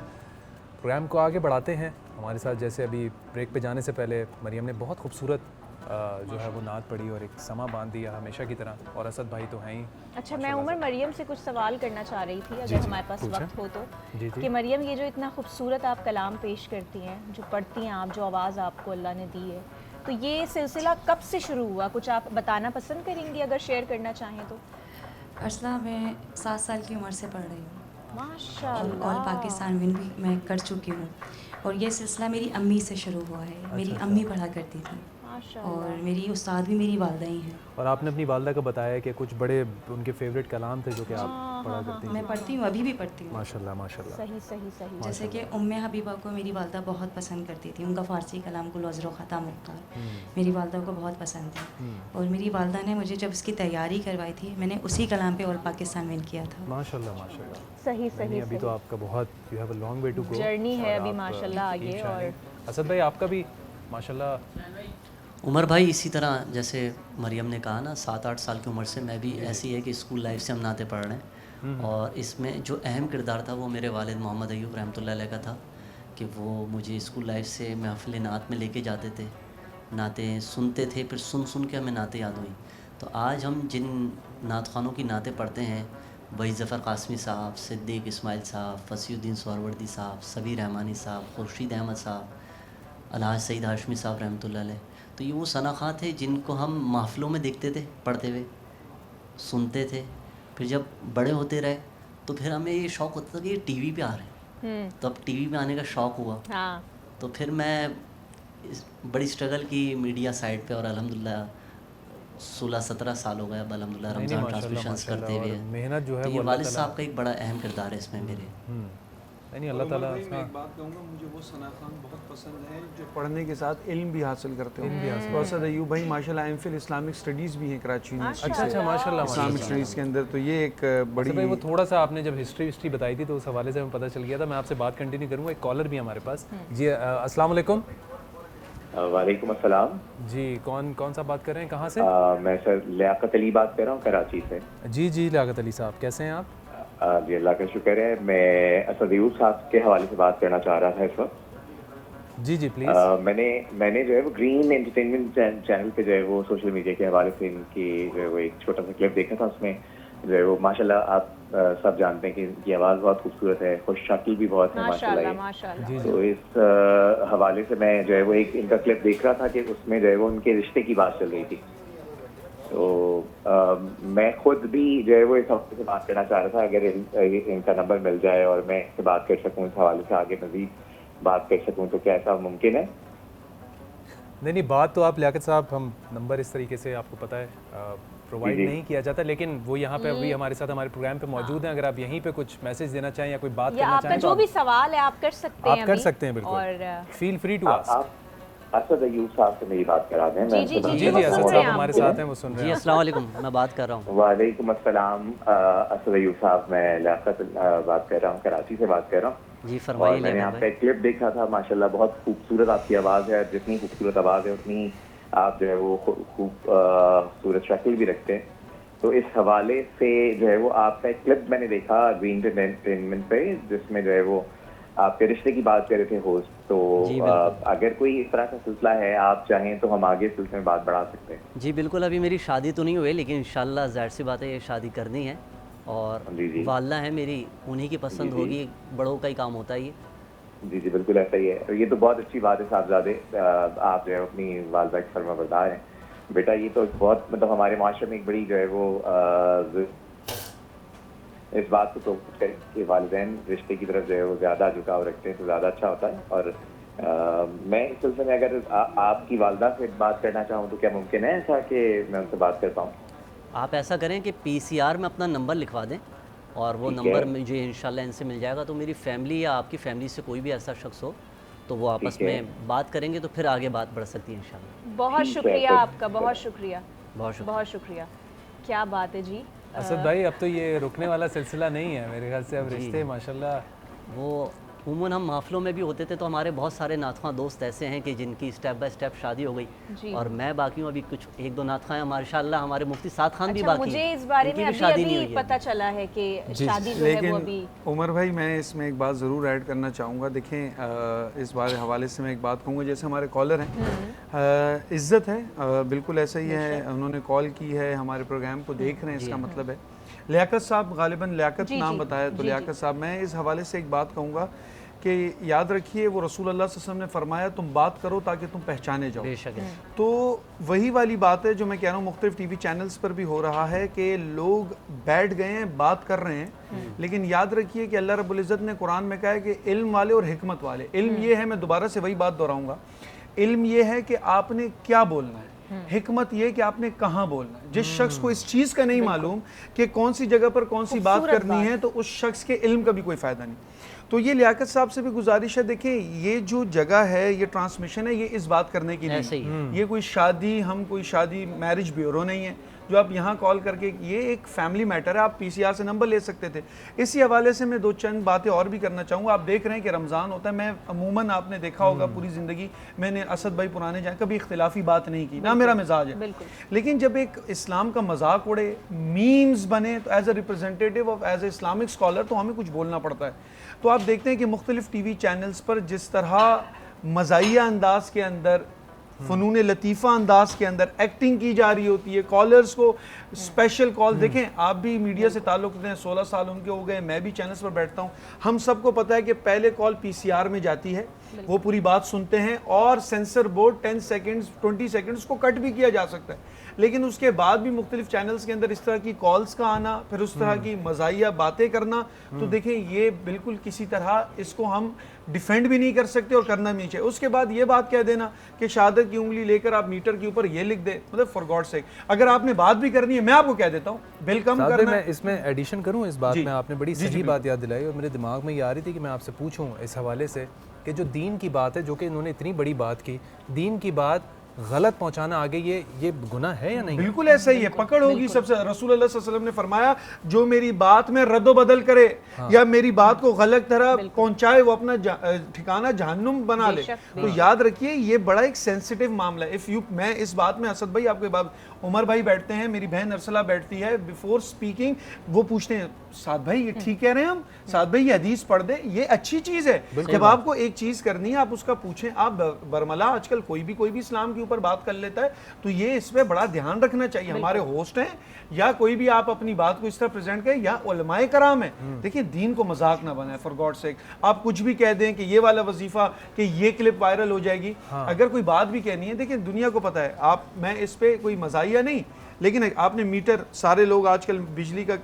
پروگرام کو آگے بڑھاتے ہیں. ہمارے ساتھ جیسے ابھی بریک پہ جانے سے پہلے مریم نے بہت خوبصورت جو ہے وہ نعت پڑھی اور ایک سما باندھ دیا ہمیشہ کی طرح, اور اسد بھائی تو ہیں ہی. اچھا میں عمر مریم سے کچھ سوال کرنا چاہ رہی تھی اگر ہمارے پاس وقت ہو تو, کہ مریم یہ جو اتنا خوبصورت آپ کلام پیش کرتی ہیں, جو پڑھتی ہیں آپ, جو آواز آپ کو اللہ نے دی ہے, تو یہ سلسلہ کب سے شروع ہوا؟ کچھ آپ بتانا پسند کریں گی اگر شیئر کرنا چاہیں تو؟ ارسلہ میں 7 سال کی عمر سے پڑھ رہی ہوں, ماشاءاللہ. اور پاکستان ون بھی میں کر چکی ہوں, اور یہ سلسلہ میری امی سے شروع ہوا ہے. میری امی پڑھا کرتی تھی, اور میری استاد بھی میری والدہ ہی ہیں. اور آپ نے اپنی والدہ کا بتایا کہ کچھ بڑے ان کے فیوریٹ کلام تھے جو کہ آپ پڑھا کرتی ہیں. میں پڑھتی ہوں, ابھی بھی پڑھتی ہوں. ماشاءاللہ ماشاءاللہ. صحیح. جیسے کہ حبیبہ کو میری والدہ بہت پسند کرتی تھی. ان کا فارسی کلام گل عذر و خطا مختار میری والدہ کو بہت پسند ہے, اور میری والدہ نے مجھے جب اس کی تیاری کروائی تھی, میں نے اسی کلام پہ آل پاکستان ون کیا تھا. ماشاءاللہ ماشاءاللہ. صحیح. ابھی تو آپ کا بہت, you have a long way to go, journey ہے ابھی ماشاءاللہ آگے. اور اسد بھائی آپ کا بھی ماشاءاللہ. عمر بھائی اسی طرح جیسے مریم نے کہا نا 7-8 سال کی عمر سے, میں بھی ایسی ہے کہ اسکول لائف سے ہم نعتیں پڑھ رہے ہیں, اور اس میں جو اہم کردار تھا وہ میرے والد محمد ایوب رحمۃ اللہ علیہ کا تھا, کہ وہ مجھے اسکول لائف سے محفل نعت میں لے کے جاتے تھے, نعتیں سنتے تھے, پھر سن کے ہمیں نعتیں یاد ہوئیں. تو آج ہم جن نعت خوانوں کی نعتیں پڑھتے ہیں, وحید ظفر قاسمی صاحب, صدیق اسماعیل صاحب, فصیح الدین سہروردی صاحب, سبیر رحمانی صاحب, خورشید احمد صاحب, الحاج سعید ہاشمی صاحب رحمۃ اللہ علیہ, تو یہ وہ ثنا خاں تھے جن کو ہم محفلوں میں دیکھتے تھے پڑھتے ہوئے, سنتے تھے. پھر جب بڑے ہوتے رہے تو پھر ہمیں یہ شوق ہوتا تھا کہ یہ ٹی وی پہ آ رہے ہیں, تو اب ٹی وی پہ آنے کا شوق ہوا. تو پھر میں بڑی اسٹرگل کی میڈیا سائٹ پہ, اور الحمدللہ 16-17 سال ہو گئے اب الحمدللہ رمضان ٹرانسمیشنز کرتے ہوئے. محنت جو ہے یہ والد صاحب کا ایک بڑا اہم کردار ہے اس میں میرے. نہیں اللہ تعالیٰ. میں ایک بات کہوں گا, مجھے وہ ثنا خان بہت پسند ہیں جو پڑھنے کے ساتھ علم بھی حاصل کرتے ہیں. اسد ایوب بھائی ماشاءاللہ ایم فل اسلامک اسٹڈیز بھی ہیں کراچی میں. اچھا ماشاءاللہ. اسلامک اسٹڈیز کے اندر تو یہ ایک بڑی, وہ تھوڑا سا آپ نے جب ہسٹری بتائی تھی تو اس حوالے سے ہمیں پتہ چل گیا تھا. میں آپ سے بات کنٹینیو کروں گا. ایک کالر بھی ہمارے پاس. جی السلام علیکم. وعلیکم السلام. جی کون سا بات کر رہے ہیں, کہاں سے؟ میں سر لیاقت علی بات کر رہا ہوں کراچی سے. جی لیاقت علی صاحب کیسے ہیں آپ؟ جی اللہ کا شکر ہے. میں اسد ایوب صاحب کے حوالے سے بات کرنا چاہ رہا تھا اس وقت. جی پلیز. میں نے جو ہے وہ گرین انٹرٹینمنٹ چینل پہ جو ہے وہ سوشل میڈیا کے حوالے سے ان کی جو ہے وہ ایک چھوٹا سا کلپ دیکھا تھا. اس میں جو ہے وہ ماشاءاللہ آپ سب جانتے ہیں کہ ان کی آواز بہت خوبصورت ہے, خوش شکل بھی بہت ہے ماشاءاللہ. تو اس حوالے سے میں جو ہے وہ ایک ان کا کلپ دیکھ رہا تھا کہ اس میں جو ہے وہ ان کے رشتے کی بات چل رہی تھی. تو میں خود بھی جو ہے وہ اس حوالے سے بات کرنا چاہ رہا تھا, اگر ان کا نمبر مل جائے اور میں اس سے بات کر سکوں, اس حوالے سے آگے مزید بات کر سکوں, تو کیا ایسا ممکن ہے؟ نہیں بات تو آپ لیاقت صاحب, ہم نمبر اس طریقے سے آپ کو پتہ ہے پرووائڈ نہیں کیا جاتا, لیکن وہ یہاں پہ ابھی ہمارے ساتھ ہمارے پروگرام پہ موجود ہیں. اگر آپ یہیں پہ کچھ میسج دینا چاہیں یا کوئی بات کرنا چاہیں, جو بھی سوال ہے آپ کر سکتے ہیں. آپ کر سکتے ہیں بالکل, feel free to ask. Asad Ayub صاحب سے میری بات کرا دیں. جی جی جی جی اسد صاحب ہمارے ساتھ ہیں, وہ سن رہے جی ہیں. السلام علیکم, میں بات کر رہا ہوں. وعلیکم السلام. اسد ایوب صاحب, میں لیاقت بات کر رہا ہوں, کراچی سے بات کر رہا ہوں. جی اور فرمائیے. میں نے آپ کا ایک کلپ دیکھا تھا, ماشاءاللہ بہت خوبصورت آپ کی آواز ہے. جتنی خوبصورت آواز ہے اتنی آپ جو ہے وہ خوبصورت شکل بھی رکھتے ہیں. تو اس حوالے سے جو ہے وہ آپ کا ایک کلپ میں نے دیکھا گرین انٹرٹینمنٹ پہ, جس میں جو ہے وہ آپ کے رشتے کی بات کر رہے تھے ہوسٹ. تو اگر کوئی اس طرح کا سلسلہ ہے, آپ چاہیں تو ہم آگے سلسلے میں بات بڑھا سکتے ہیں. جی بالکل, ابھی میری شادی تو نہیں ہوئی, لیکن انشاءاللہ ظاہر سی بات ہے یہ شادی کرنی ہے, اور والدہ ہے میری, انہی کی پسند ہوگی, بڑوں کا ہی کام ہوتا ہے یہ. جی جی بالکل ایسا ہی ہے. یہ تو بہت اچھی بات ہے صاحبزادے, آپ جو ہے اپنی والدہ کے فرما بردار ہیں. بیٹا یہ تو بہت مطلب ہمارے معاشرے میں ایک بڑی جو ہے وہ اس بات کو تو کریں کہ والدین رشتے کی طرف جو ہے وہ زیادہ جھکاؤ رکھتے ہیں تو زیادہ اچھا ہوتا ہے. اور میں اس سلسلے میں اگر آپ کی والدہ سے بات کرنا چاہوں تو کیا ممکن ہے ایسا کہ میں ان سے بات کر پاؤں؟ آپ ایسا کریں کہ پی سی آر میں اپنا نمبر لکھوا دیں, اور وہ نمبر مجھے انشاءاللہ ان سے مل جائے گا. تو میری فیملی یا آپ کی فیملی سے کوئی بھی ایسا شخص ہو تو وہ آپس میں بات کریں گے, تو پھر آگے بات بڑھ سکتی ہے انشاءاللہ. بہت شکریہ آپ کا, بہت شکریہ, بہت شکریہ. بہت شکریہ. کیا بات ہے جی اسد بھائی, اب تو یہ رکنے والا سلسلہ نہیں ہے میرے خیال سے, اب رشتے ماشاءاللہ. وہ عموماً ہم محفلوں میں بھی ہوتے تھے تو ہمارے بہت سارے نعت خواں دوست ایسے ہیں کہ جن کی اسٹیپ بائی اسٹیپ شادی ہو گئی, اور میں باقی ہوں, ابھی کچھ ایک دو نعت خواں ماشاءاللہ ہمارے مفتی سعد خان بھی باقی ہیں. مجھے اس بارے میں ابھی پتہ چلا ہے کہ شادی جو ہے وہ ابھی. عمر بھائی, میں اس میں ایک بات ضرور ایڈ کرنا چاہوں گا. دیکھیں اس بارے حوالے سے میں ایک بات کہوں گا, جیسے ہمارے کالر ہیں, عزت ہے, بالکل ایسا ہی ہے, انہوں نے کال کی ہے, ہمارے پروگرام کو دیکھ رہے ہیں, اس کا مطلب ہے. لیاقت صاحب, غالباً لیاقت نام بتایا, تو لیاقت صاحب, میں اس حوالے سے ایک بات کہوں گا کہ یاد رکھیے وہ رسول اللہ صلی اللہ علیہ وسلم نے فرمایا تم بات کرو تاکہ تم پہچانے جاؤ. تو وہی والی بات ہے جو میں کہہ رہا ہوں مختلف ٹی وی چینلز پر بھی ہو رہا ہے کہ لوگ بیٹھ گئے ہیں, بات کر رہے ہیں, لیکن یاد رکھیے کہ اللہ رب العزت نے قرآن میں کہا ہے کہ علم والے اور حکمت والے. علم یہ ہے, میں دوبارہ سے وہی بات دہراؤں گا, علم یہ ہے کہ آپ نے کیا بولنا ہے, حکمت یہ کہ آپ نے کہاں بولنا ہے. جس شخص کو اس چیز کا نہیں معلوم کہ کون سی جگہ پر کون سی بات کرنی ہے, تو اس شخص کے علم کا بھی کوئی فائدہ نہیں. تو یہ لیاقت صاحب سے بھی گزارش ہے, دیکھیں یہ جو جگہ ہے, یہ ٹرانسمیشن ہے, یہ اس بات کرنے کی نہیں, یہ کوئی شادی, ہم کوئی شادی میرج بیورو نہیں ہے جو آپ یہاں کال کر کے, یہ ایک فیملی میٹر ہے. آپ پی سی آر سے نمبر لے سکتے تھے. اسی حوالے سے میں دو چند باتیں اور بھی کرنا چاہوں گا. آپ دیکھ رہے ہیں کہ رمضان ہوتا ہے, میں عموماً آپ نے دیکھا ہوگا پوری زندگی میں نے اسد بھائی پرانے جائیں کبھی اختلافی بات نہیں کی, نہ میرا مزاج ہے, لیکن جب ایک اسلام کا مذاق اڑے, میمز بنے, تو as a representative of as a Islamic scholar تو ہمیں کچھ بولنا پڑتا ہے. تو آپ دیکھتے ہیں کہ مختلف ٹی وی چینلز پر جس طرح مزاحیہ انداز کے اندر, فنون لطیفہ انداز کے اندر ایکٹنگ کی جا رہی ہوتی ہے, کالرز کو اسپیشل کال. دیکھیں آپ بھی میڈیا سے تعلق رکھتے ہیں, 16 سال ان کے ہو گئے, میں بھی چینلز پر بیٹھتا ہوں, ہم سب کو پتہ ہے کہ پہلے کال پی سی آر میں جاتی ہے, وہ پوری بات سنتے ہیں, اور سینسر بورڈ 10 سیکنڈز 20 سیکنڈز کو کٹ بھی کیا جا سکتا ہے, لیکن اس کے بعد بھی مختلف چینلز کے اندر اس طرح کی کالز کا آنا, پھر اس طرح کی مزاحیہ باتیں کرنا, تو دیکھیں یہ بالکل کسی طرح اس کو ہم ڈیفینڈ بھی نہیں کر سکتے اور کرنا بھی نہیں چاہیے. اس کے بعد یہ بات کہہ دینا کہ شہادت کی انگلی لے کر آپ میٹر کے اوپر یہ لکھ دیں, مطلب فار گاڈ سیک, اگر آپ نے بات بھی کرنی ہے, میں آپ کو کہہ دیتا ہوں بل کم کرنا. میں اس میں ایڈیشن کروں اس بات میں, آپ نے بڑی صحیح بات یاد دلائی, اور میرے دماغ میں یہ آ رہی تھی کہ میں آپ سے پوچھوں اس حوالے سے کہ جو دین کی بات ہے, جو کہ انہوں نے اتنی بڑی بات کی, دین کی بات غلط پہنچانا آگے, یہ گناہ ہے یا نہیں؟ بالکل ایسا ہی ہے, پکڑ ہوگی سب سے. رسول اللہ صلی اللہ علیہ وسلم نے فرمایا جو میری بات میں رد و بدل کرے یا میری بات کو غلط طرح پہنچائے, وہ اپنا ٹھکانہ جہنم بنا لے. تو یاد رکھیے یہ بڑا ایک سینسٹیو معاملہ ہے. میں اس بات میں, اسد بھائی آپ کے بعد عمر بھائی بیٹھتے ہیں, میری بہن ارسلہ بیٹھتی ہے, بیفور سپیکنگ وہ پوچھتے ہیں سعد بھائی یہ ٹھیک کہہ رہے ہیں ہم, سعد بھائی یہ حدیث پڑھ دیں, یہ اچھی چیز ہے. جب آپ کو ایک چیز کرنی ہے آپ اس کا پوچھیں. آپ برملا آج کل کوئی بھی اسلام کے اوپر بات کر لیتا ہے, تو یہ اس پہ بڑا دھیان رکھنا چاہیے. ہمارے ہوسٹ ہیں یا کوئی بھی آپ اپنی بات کو اس طرح پریزنٹ کریں, یا علماء کرام ہیں, دیکھیں دین کو مذاق نہ بنائیں فار گاڈ سیک. آپ کچھ بھی کہہ دیں کہ یہ والا وظیفہ, کہ یہ کلپ وائرل ہو جائے گی. اگر کوئی بات بھی کہنی ہے, دیکھیں دنیا کو پتہ ہے, آپ میں اس پہ کوئی مزاحیہ نہیں, لیکن آپ نے میٹر, سارے لوگ آج کل بجلی کا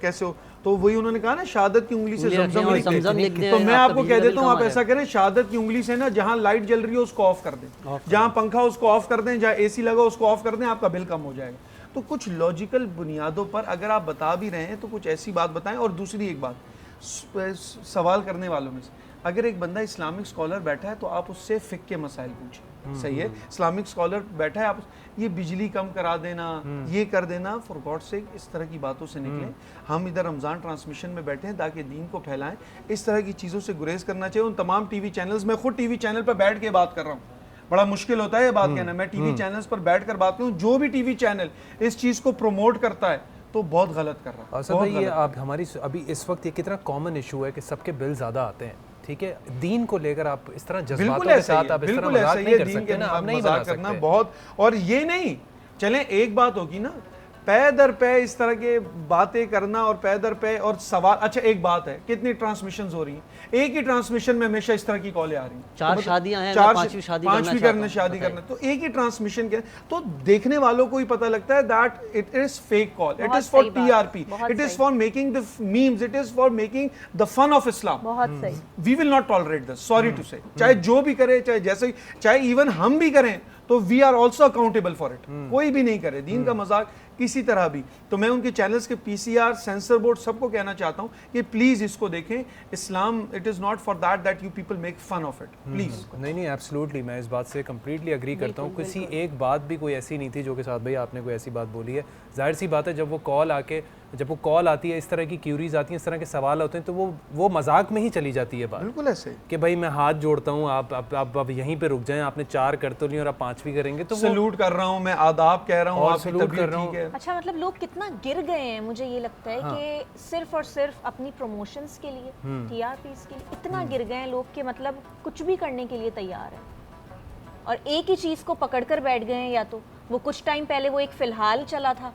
کیسے ہو, تو وہی انہوں نے کہا نا شہادت کی انگلی سے زمزم لکھ دیں. تو میں آپ کو کہہ دیتا ہوں آپ ایسا کریں, شہادت کی انگلی سے نا جہاں لائٹ جل رہی ہے اس کو آف کر دیں, جہاں پنکھا اس کو آف کر دیں, جہاں اے سی لگا اس کو آف کر دیں, آپ کا بل کم ہو جائے گا. تو کچھ لاجیکل بنیادوں پر اگر آپ بتا بھی رہے ہیں تو کچھ ایسی بات بتائیں. اور دوسری ایک بات سوال کرنے والوں میں سے, اگر ایک بندہ اسلامک اسکالر بیٹھا ہے تو آپ اس سے فقہ کے مسائل پوچھیں, صحیح ہے. اسلامک اسکالر بیٹھا ہے, آپ یہ بجلی کم کرا دینا, یہ کر دینا, فار گاڈ سیک اس طرح کی باتوں سے نکلیں. ہم ادھر رمضان ٹرانسمیشن میں بیٹھے ہیں تاکہ دین کو پھیلائیں. اس طرح کی چیزوں سے گریز کرنا چاہیے. ان تمام ٹی وی چینلز, میں خود ٹی وی چینل پہ بیٹھ کے بات کر رہا ہوں, بڑا مشکل ہوتا ہے یہ بات کہنا, میں ٹی وی چینلز پر بیٹھ کر بات کروں. جو بھی ٹی وی چینل اس چیز کو پروموٹ کرتا ہے تو بہت غلط کر رہا ہے. اسد بھائی, یہ آپ ہماری ابھی اس وقت یہ کتنا کامن ایشو ہے کہ سب کے بل زیادہ آتے ہیں, ٹھیک ہے, دین کو لے کر آپ اس طرح جذباتوں کے ساتھ آپ اس طرح مذاق نہیں کر سکتے نا, آپ نہیں بنا سکتے بہت. اور یہ نہیں, چلیں ایک بات ہوگی نا, پے در پے اس طرح کے باتیں کرنا اور پے در پے اور سوال. اچھا ایک بات ہے, کتنی ٹرانسمیشنز ہو رہی ہیں, ایک ہی ٹرانسمیشن میں ہمیشہ اس طرح کی کالیں آ رہی ہیں, 4 شادیاں ہیں, 5ویں کرنا شادی کرنا, تو ایک ہی ٹرانسمیشن کے, تو دیکھنے والوں کو ہی پتہ لگتا ہے that it is fake call, it is for T R P, it is for making the memes, it is for making the fun of Islam. بہت صحیح. We will not tolerate this, sorry to say, چاہے جو بھی کرے, چاہے جیسے, چاہے even ہم بھی کریں تو we are also accountable for it. کوئی بھی نہیں کرے دین کا مذاق کسی طرح بھی. تو میں ان کے چینلز کے پی سی آر, سینسر بورڈ, سب کو کہنا چاہتا ہوں کہ پلیز اس کو دیکھیں. Islam it is not for that you people make fun of it, please. نہیں ایبسلیوٹلی, میں اس بات سے کمپلیٹلی اگری کرتا ہوں. کسی ایک بات بھی کوئی ایسی نہیں تھی جو کہ ساتھ بھائی آپ نے کوئی ایسی بات بولی ہے. ظاہر سی بات ہے, جب وہ کال آتی ہے, اس طرح کی کیوریز آتی ہیں, اس طرح کے سوال ہوتے ہیں, تو وہ مذاق میں ہی چلی جاتی ہے بات. بالکل ایسے کہ بھائی میں ہاتھ جوڑتا ہوں, آپ یہیں پہ رک جائیں, آپ نے 4 کر تو نہیں اور آپ 5ویں کریں گے, تو سلوٹ کر رہا ہوں, میں آداب کہہ رہا ہوں, اور سلوٹ کر رہا ہوں. اچھا, مطلب لوگ کتنا گر گئے ہیں, مجھے یہ لگتا ہے کہ صرف اور صرف اپنی پروموشنز کے لیے, ٹی آر پیز کے لیے اتنا گر گئے ہیں لوگ کہ مطلب کچھ بھی کرنے کے لیے تیار ہے, اور ایک ہی چیز کو پکڑ کر بیٹھ گئے ہیں. یا تو وہ کچھ ٹائم پہلے وہ ایک فی الحال چلا تھا,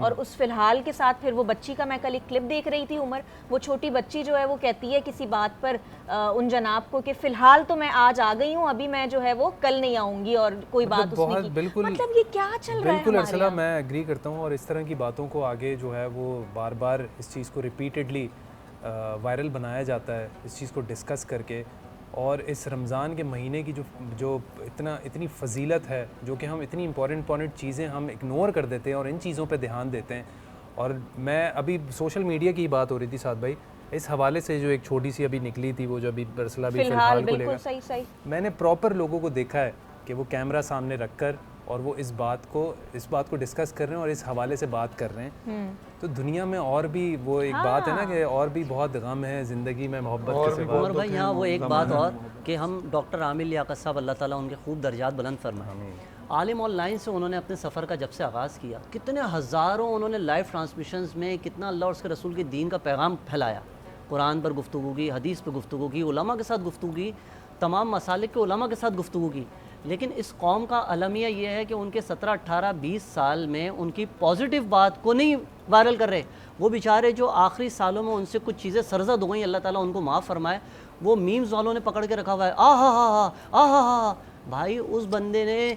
اور اس فی الحال کے ساتھ پھر وہ بچی کا, میں کل ایک کلپ دیکھ رہی تھی, عمر, وہ چھوٹی بچی جو ہے وہ کہتی ہے کسی بات پر ان جناب کو کہ فی الحال تو میں آج آ گئی ہوں, ابھی میں جو ہے وہ کل نہیں آؤں گی, اور کوئی بات اس نے کی. مطلب یہ کیا چل رہا ہے بالکل ارسلہ, میں ایگری کرتا ہوں. اور اس طرح کی باتوں کو آگے جو ہے وہ بار بار اس چیز کو ریپیٹڈلی وائرل بنایا جاتا ہے, اس چیز کو ڈسکس کر کے. اور اس رمضان کے مہینے کی جو اتنی فضیلت ہے, جو کہ ہم اتنی امپورٹنٹ چیزیں ہم اگنور کر دیتے ہیں اور ان چیزوں پہ دھیان دیتے ہیں. اور میں ابھی سوشل میڈیا کی بات ہو رہی تھی ساتھ بھائی, اس حوالے سے جو ایک چھوٹی سی ابھی نکلی تھی, وہ جو ابھی ارسلہ بھی فی الحال کو لے کر, میں نے پراپر لوگوں کو دیکھا ہے کہ وہ کیمرہ سامنے رکھ کر اور وہ اس بات کو ڈسکس کر رہے ہیں اور اس حوالے سے بات کر رہے ہیں. تو دنیا میں اور بھی وہ ایک بات ہے نا کہ اور بھی بہت غم ہے زندگی میں, محبت کے سوا. عمر بھائی یہاں وہ ایک بات اور کہ ہم ڈاکٹر عامر لیاقت صاحب, اللہ تعالیٰ ان کے خوب درجات بلند فرمائے, عالم آن لائن سے انہوں نے اپنے سفر کا جب سے آغاز کیا, کتنے ہزاروں انہوں نے لائیو ٹرانسمیشنز میں کتنا اللہ اور اس کے رسول کے دین کا پیغام پھیلایا. قرآن پر گفتگو کی, حدیث پہ گفتگو کی, علماء کے ساتھ گفتگو کی, تمام مسالک کے علماء کے ساتھ گفتگو کی. لیکن اس قوم کا المیہ یہ ہے کہ ان کے 17, 18, 20 سال میں ان کی پازیٹیو بات کو نہیں وائرل کر رہے. وہ بیچارے جو آخری سالوں میں ان سے کچھ چیزیں سرزد ہو گئیں, اللہ تعالیٰ ان کو معاف فرمائے, وہ میمز والوں نے پکڑ کے رکھا ہوا ہے. ہا بھائی, اس بندے نے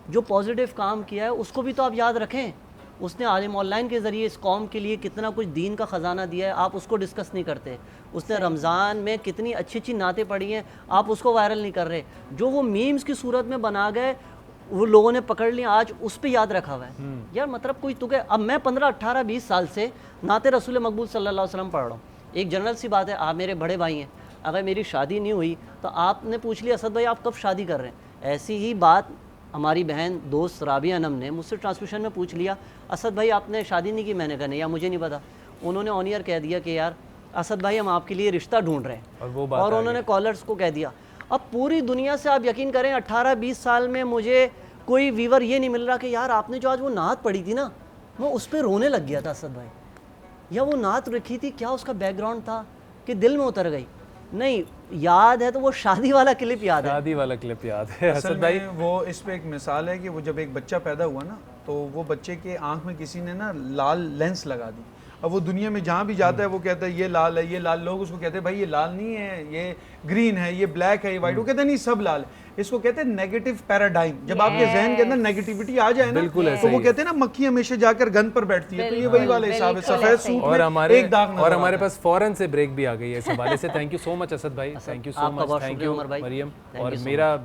جو پازیٹیو کام کیا ہے اس کو بھی تو آپ یاد رکھیں. اس نے عالم آن لائن کے ذریعے اس قوم کے لیے کتنا کچھ دین کا خزانہ دیا ہے, آپ اس کو ڈسکس نہیں کرتے. اس نے رمضان میں کتنی اچھی اچھی نعتیں پڑھی ہیں, آپ اس کو وائرل نہیں کر رہے. جو وہ میمز کی صورت میں بنا گئے, وہ لوگوں نے پکڑ لیا, آج اس پہ یاد رکھا ہوا ہے. یار مطلب کوئی تو کہ اب میں 15, 18, 20 سال سے نعت رسول مقبول صلی اللہ علیہ وسلم پڑھ رہا ہوں. ایک جنرل سی بات ہے, آپ میرے بڑے بھائی ہیں, اگر میری شادی نہیں ہوئی تو آپ نے پوچھ لیا اسد بھائی آپ کب شادی کر رہے ہیں. ایسی ہی بات ہماری بہن دوست رابعہ انم نے مجھ سے ٹرانسمیشن میں پوچھ لیا, اسد بھائی آپ نے شادی نہیں کی. میں نے کہا نہیں, یا مجھے نہیں پتا. انہوں نے آن ایئر کہہ دیا کہ یار اسد بھائی ہم آپ کے لیے رشتہ ڈھونڈ رہے ہیں, اور انہوں نے کالرز کو کہہ دیا. اب پوری دنیا سے آپ یقین کریں 18-20 سال میں مجھے کوئی ویور یہ نہیں مل رہا کہ یار آپ نے جو آج وہ نعت پڑھی تھی نا, میں اس پہ رونے لگ گیا تھا اسد بھائی, یا وہ نعت رکھی تھی, کیا اس کا بیک گراؤنڈ تھا کہ دل میں اتر گئی. نہیں یاد ہے تو وہ شادی والا کلپ یاد ہے, شادی والا کلپ یاد ہے. اسد بھائی وہ اس پہ ایک مثال ہے کہ وہ جب ایک بچہ پیدا ہوا نا, تو وہ بچے کے آنکھ میں کسی نے نا لال لینس لگا دی. اب وہ دنیا میں جہاں بھی جاتا ہے وہ کہتا ہے یہ لال ہے, یہ لال. لوگ اس کو کہتے ہیں بھائی یہ لال نہیں ہے, یہ گرین ہے, یہ بلیک ہے, یہ وائٹ. وہ کہتے ہیں نہیں سب لال ہے. اس کو کہتے ہیں نیگیٹو پیراڈائم. جب آپ کے ذہن کے اندر نیگیٹیوٹی آ جائے نا تو وہ کہتے ہیں نا مکھی ہمیشہ جا کر گن پر بیٹھتی ہے, تو یہ وہی والا حساب ہے. سفید سوٹ میں ایک داغ اور ہمارے پاس فوراً سے بریک بھی آ گئی ہے اس حوالے سے. Thank you so much Asad بھائی, thank you so much, thank you Maryam. اور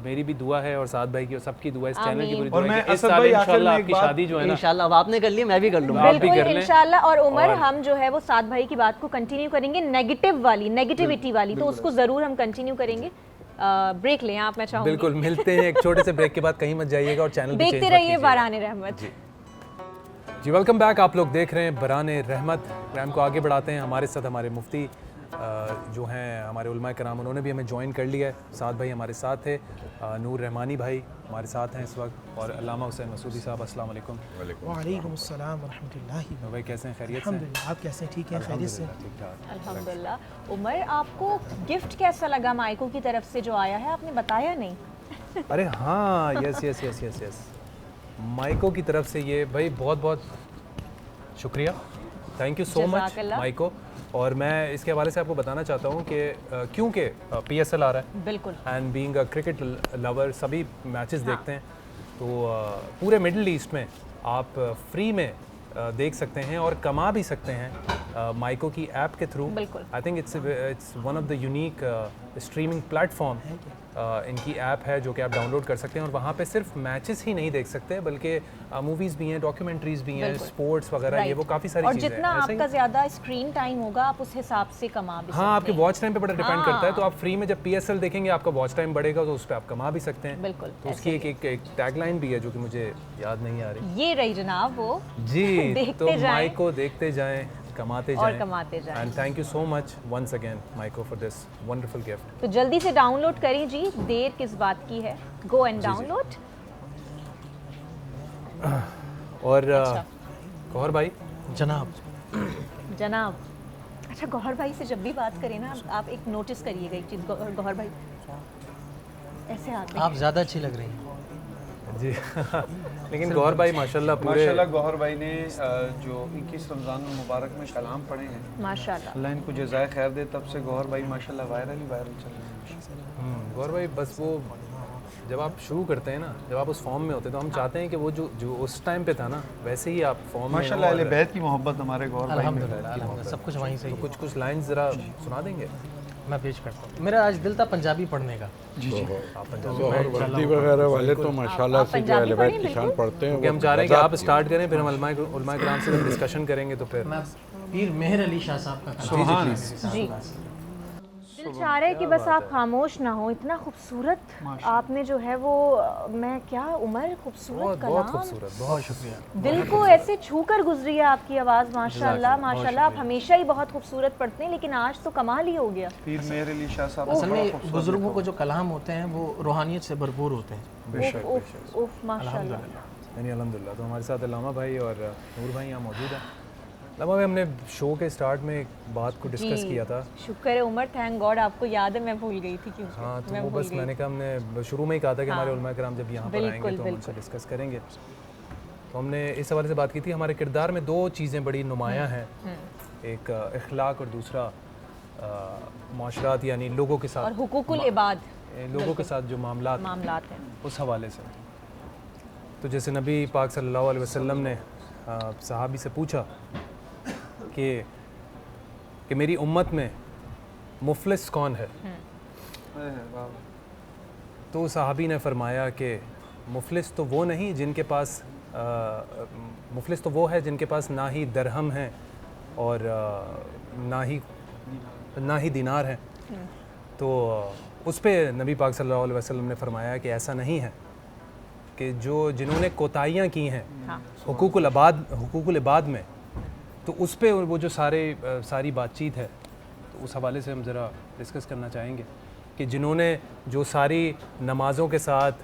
میری بھی دعا ہے اور سعد بھائی کی اور سب کی دعا ہے, اس چینل کی پوری دعا ہے کہ اس سال انشاءاللہ آپ کی شادی جو ہے نا انشاءاللہ اب آپ نے کر لی میں بھی کر لوں گا. بالکل انشاءاللہ. اور عمر ہم جو ہے وہ سعد بھائی کی بات کو کنٹینیو کریں گے, نیگیٹو والی, نیگیٹیوٹی والی, تو اس کو ضرور ہم کنٹینیو کریں گے. بریک لیں آپ, میں چاہوں گی. بالکل, ملتے ہیں ایک چھوٹے سے بریک کے بعد, کہیں مت جائیے گا اور چینل بھی دیکھتے رہیے باران رحمت. جی ویلکم بیک. آپ لوگ دیکھ رہے ہیں بران رحمت. پروگرام کو آگے بڑھاتے ہیں. ہمارے ساتھ ہمارے مفتی جو ہیں, ہمارے علماء کرام, انہوں نے بھی ہمیں جوائن کر لیا ہے. سعد بھائی ہمارے ساتھ ہے, نور رحمانی بھائی ہمارے ساتھ ہیں اس وقت, اور علامہ حسین مسعودی صاحب. السلام علیکم. وعلیکم السلام ورحمۃ اللہ. بھائی کیسے ہیں, خیریت سے؟ الحمدللہ, آپ کیسے ہیں؟ ٹھیک ہیں, خیریت سے؟ الحمدللہ. عمر آپ کو گفٹ کیسا لگا مائیکو کی طرف سے جو آیا ہے, آپ نے بتایا نہیں؟ ارے ہاں, یس یس یس یس یس, مائیکو کی طرف سے یہ بھائی بہت بہت شکریہ, تھینک یو سو مچ مائیکو. اور میں اس کے حوالے سے آپ کو بتانا چاہتا ہوں کہ کیونکہ پی ایس ایل آ رہا ہے, بالکل, and being a cricket lover, سبھی میچز دیکھتے ہیں, تو پورے مڈل ایسٹ میں آپ فری میں دیکھ سکتے ہیں اور کما بھی سکتے ہیں مائیکو کی ایپ کے through. I think it's one of the unique streaming platform. ان کی ایپ ہے جو کہ آپ ڈاؤن لوڈ کر سکتے ہیں, اور وہاں پہ صرف میچز ہی نہیں دیکھ سکتے بلکہ موویز بھی ہیں, ڈاکیومنٹریز بھی ہیں, اسپورٹس وغیرہ, یہ وہ کافی ساری چیزیں ہیں. اور جتنا آپ کا زیادہ اسکرین ٹائم ہوگا آپ اس حساب سے کما بھی سکتے ہیں. ہاں, آپ کے واچ ٹائم پہ بڑا ڈیپینڈ کرتا ہے. تو آپ فری میں جب پی ایس ایل دیکھیں گے آپ کا واچ ٹائم بڑھے گا, تو اس پہ آپ کما بھی سکتے ہیں. بالکل. تو اس کی ایک ٹیگ لائن بھی ہے جو کہ مجھے یاد نہیں آ رہی. یہ رہی جناب وہ, جی, تو مائیکو دیکھتے جائیں, کماتے جائیں, اور کماتے جائیں. And thank you so much once again Myco for this wonderful gift. تو جلدی سے ڈاؤن لوڈ کریں جی, دیر کس بات کی ہے, گو اینڈ ڈاؤن لوڈ. اور گوہر بھائی جناب اچھا, گوہر بھائی سے جب بھی بات کریں نا آپ ایک نوٹس کریے گا ایک چیز, گوہر بھائی ایسے آتے ہیں, آپ زیادہ اچھی لگ رہی ہیں. جی لیکن گوہر بھائی ماشاءاللہ پورے, ماشاءاللہ گوہر بھائی نے جو 21 رمضان المبارک میں کلام پڑھے ہیں, ماشاءاللہ اللہ ان کو جزائے خیر دے, تب سے گوہر بھائی ماشاءاللہ وائرل چل رہے ہیں. گوہر بھائی بس وہ جب آپ شروع کرتے ہیں نا, جب آپ اس فارم میں ہوتے ہیں تو ہم چاہتے ہیں کہ وہ جو اس ٹائم پہ تھا نا ویسے ہی آپ فارم میں. ماشاءاللہ اہل بیت کی محبت ہمارے گوہر بھائی میں الحمدللہ, سب کچھ وہیں سے. کچھ لائنز ذرا سنا دیں گے؟ میں پیش کرتا ہوں. میرا آج دل تھا پنجابی پڑھنے کا. جی جی, وردی وغیرہ والے تو ماشاءاللہ سے جو اہل بیت کی شان پڑھتے ہیں, کیونکہ ہم چاہ رہے ہیں کہ آپ اسٹارٹ کریں, پھر ہم علماء کرام سے ڈسکشن کریں گے. تو پھر میں پیر مہر علی شاہ صاحب کا جی, دل چاہ رہا ہے کہ بس آپ خاموش نہ ہوں, اتنا خوبصورت آپ نے جو ہے وہ, میں کیا عمر, خوبصورت کلام, بہت خوبصورت, بہت شکریہ. دل کو ایسے چھو کر گزری ہے آپ کی آواز, ماشاءاللہ ماشاءاللہ. آپ ہمیشہ ہی بہت خوبصورت پڑھتے ہیں, لیکن آج تو کمال ہی ہو گیا. پیر مہر علی شاہ صاحب اصل میں بزرگوں کو جو کلام ہوتے ہیں وہ روحانیت سے بھرپور ہوتے ہیں. بے شک, اوف ماشاءاللہ. یعنی الحمدللہ. تو ہمارے ساتھ علامہ بھائی اور نور بھائی یہاں موجود ہیں. علامہ بھائی, ہم نے شو کے سٹارٹ میں ایک بات کو ڈسکس کیا تھا. شکر ہے عمر, تھینک گاڈ آپ کو یاد ہے, میں بھول گئی تھی. کیوں؟ ہاں, تو وہ بس میں نے کہا, ہم نے شروع میں ہی کہا تھا کہ ہمارے علماء کرام جب یہاں پر آئیں گے تو ہم ان سے ڈسکس کریں گے. تو ہم نے اس حوالے سے بات کی تھی, ہمارے کردار میں دو چیزیں بڑی نمایاں ہیں, ایک اخلاق اور دوسرا معاشرات, یعنی لوگوں کے ساتھ, اور حقوق العباد, لوگوں کے ساتھ جو معاملات ہیں اس حوالے سے. تو جیسے نبی پاک صلی اللہ علیہ وسلم نے صحابی سے پوچھا کہ میری امت میں مفلس کون ہے, تو صحابی نے فرمایا کہ مفلس تو وہ نہیں جن کے پاس, مفلس تو وہ ہے جن کے پاس نہ ہی درہم ہیں اور نہ ہی دینار ہیں. تو اس پہ نبی پاک صلی اللہ علیہ وسلم نے فرمایا کہ ایسا نہیں ہے, کہ جنہوں نے کوتاہیاں کی ہیں حقوق العباد میں, تو اس پہ وہ جو ساری بات چیت ہے, تو اس حوالے سے ہم ذرا ڈسکس کرنا چاہیں گے کہ جنہوں نے جو ساری نمازوں کے ساتھ,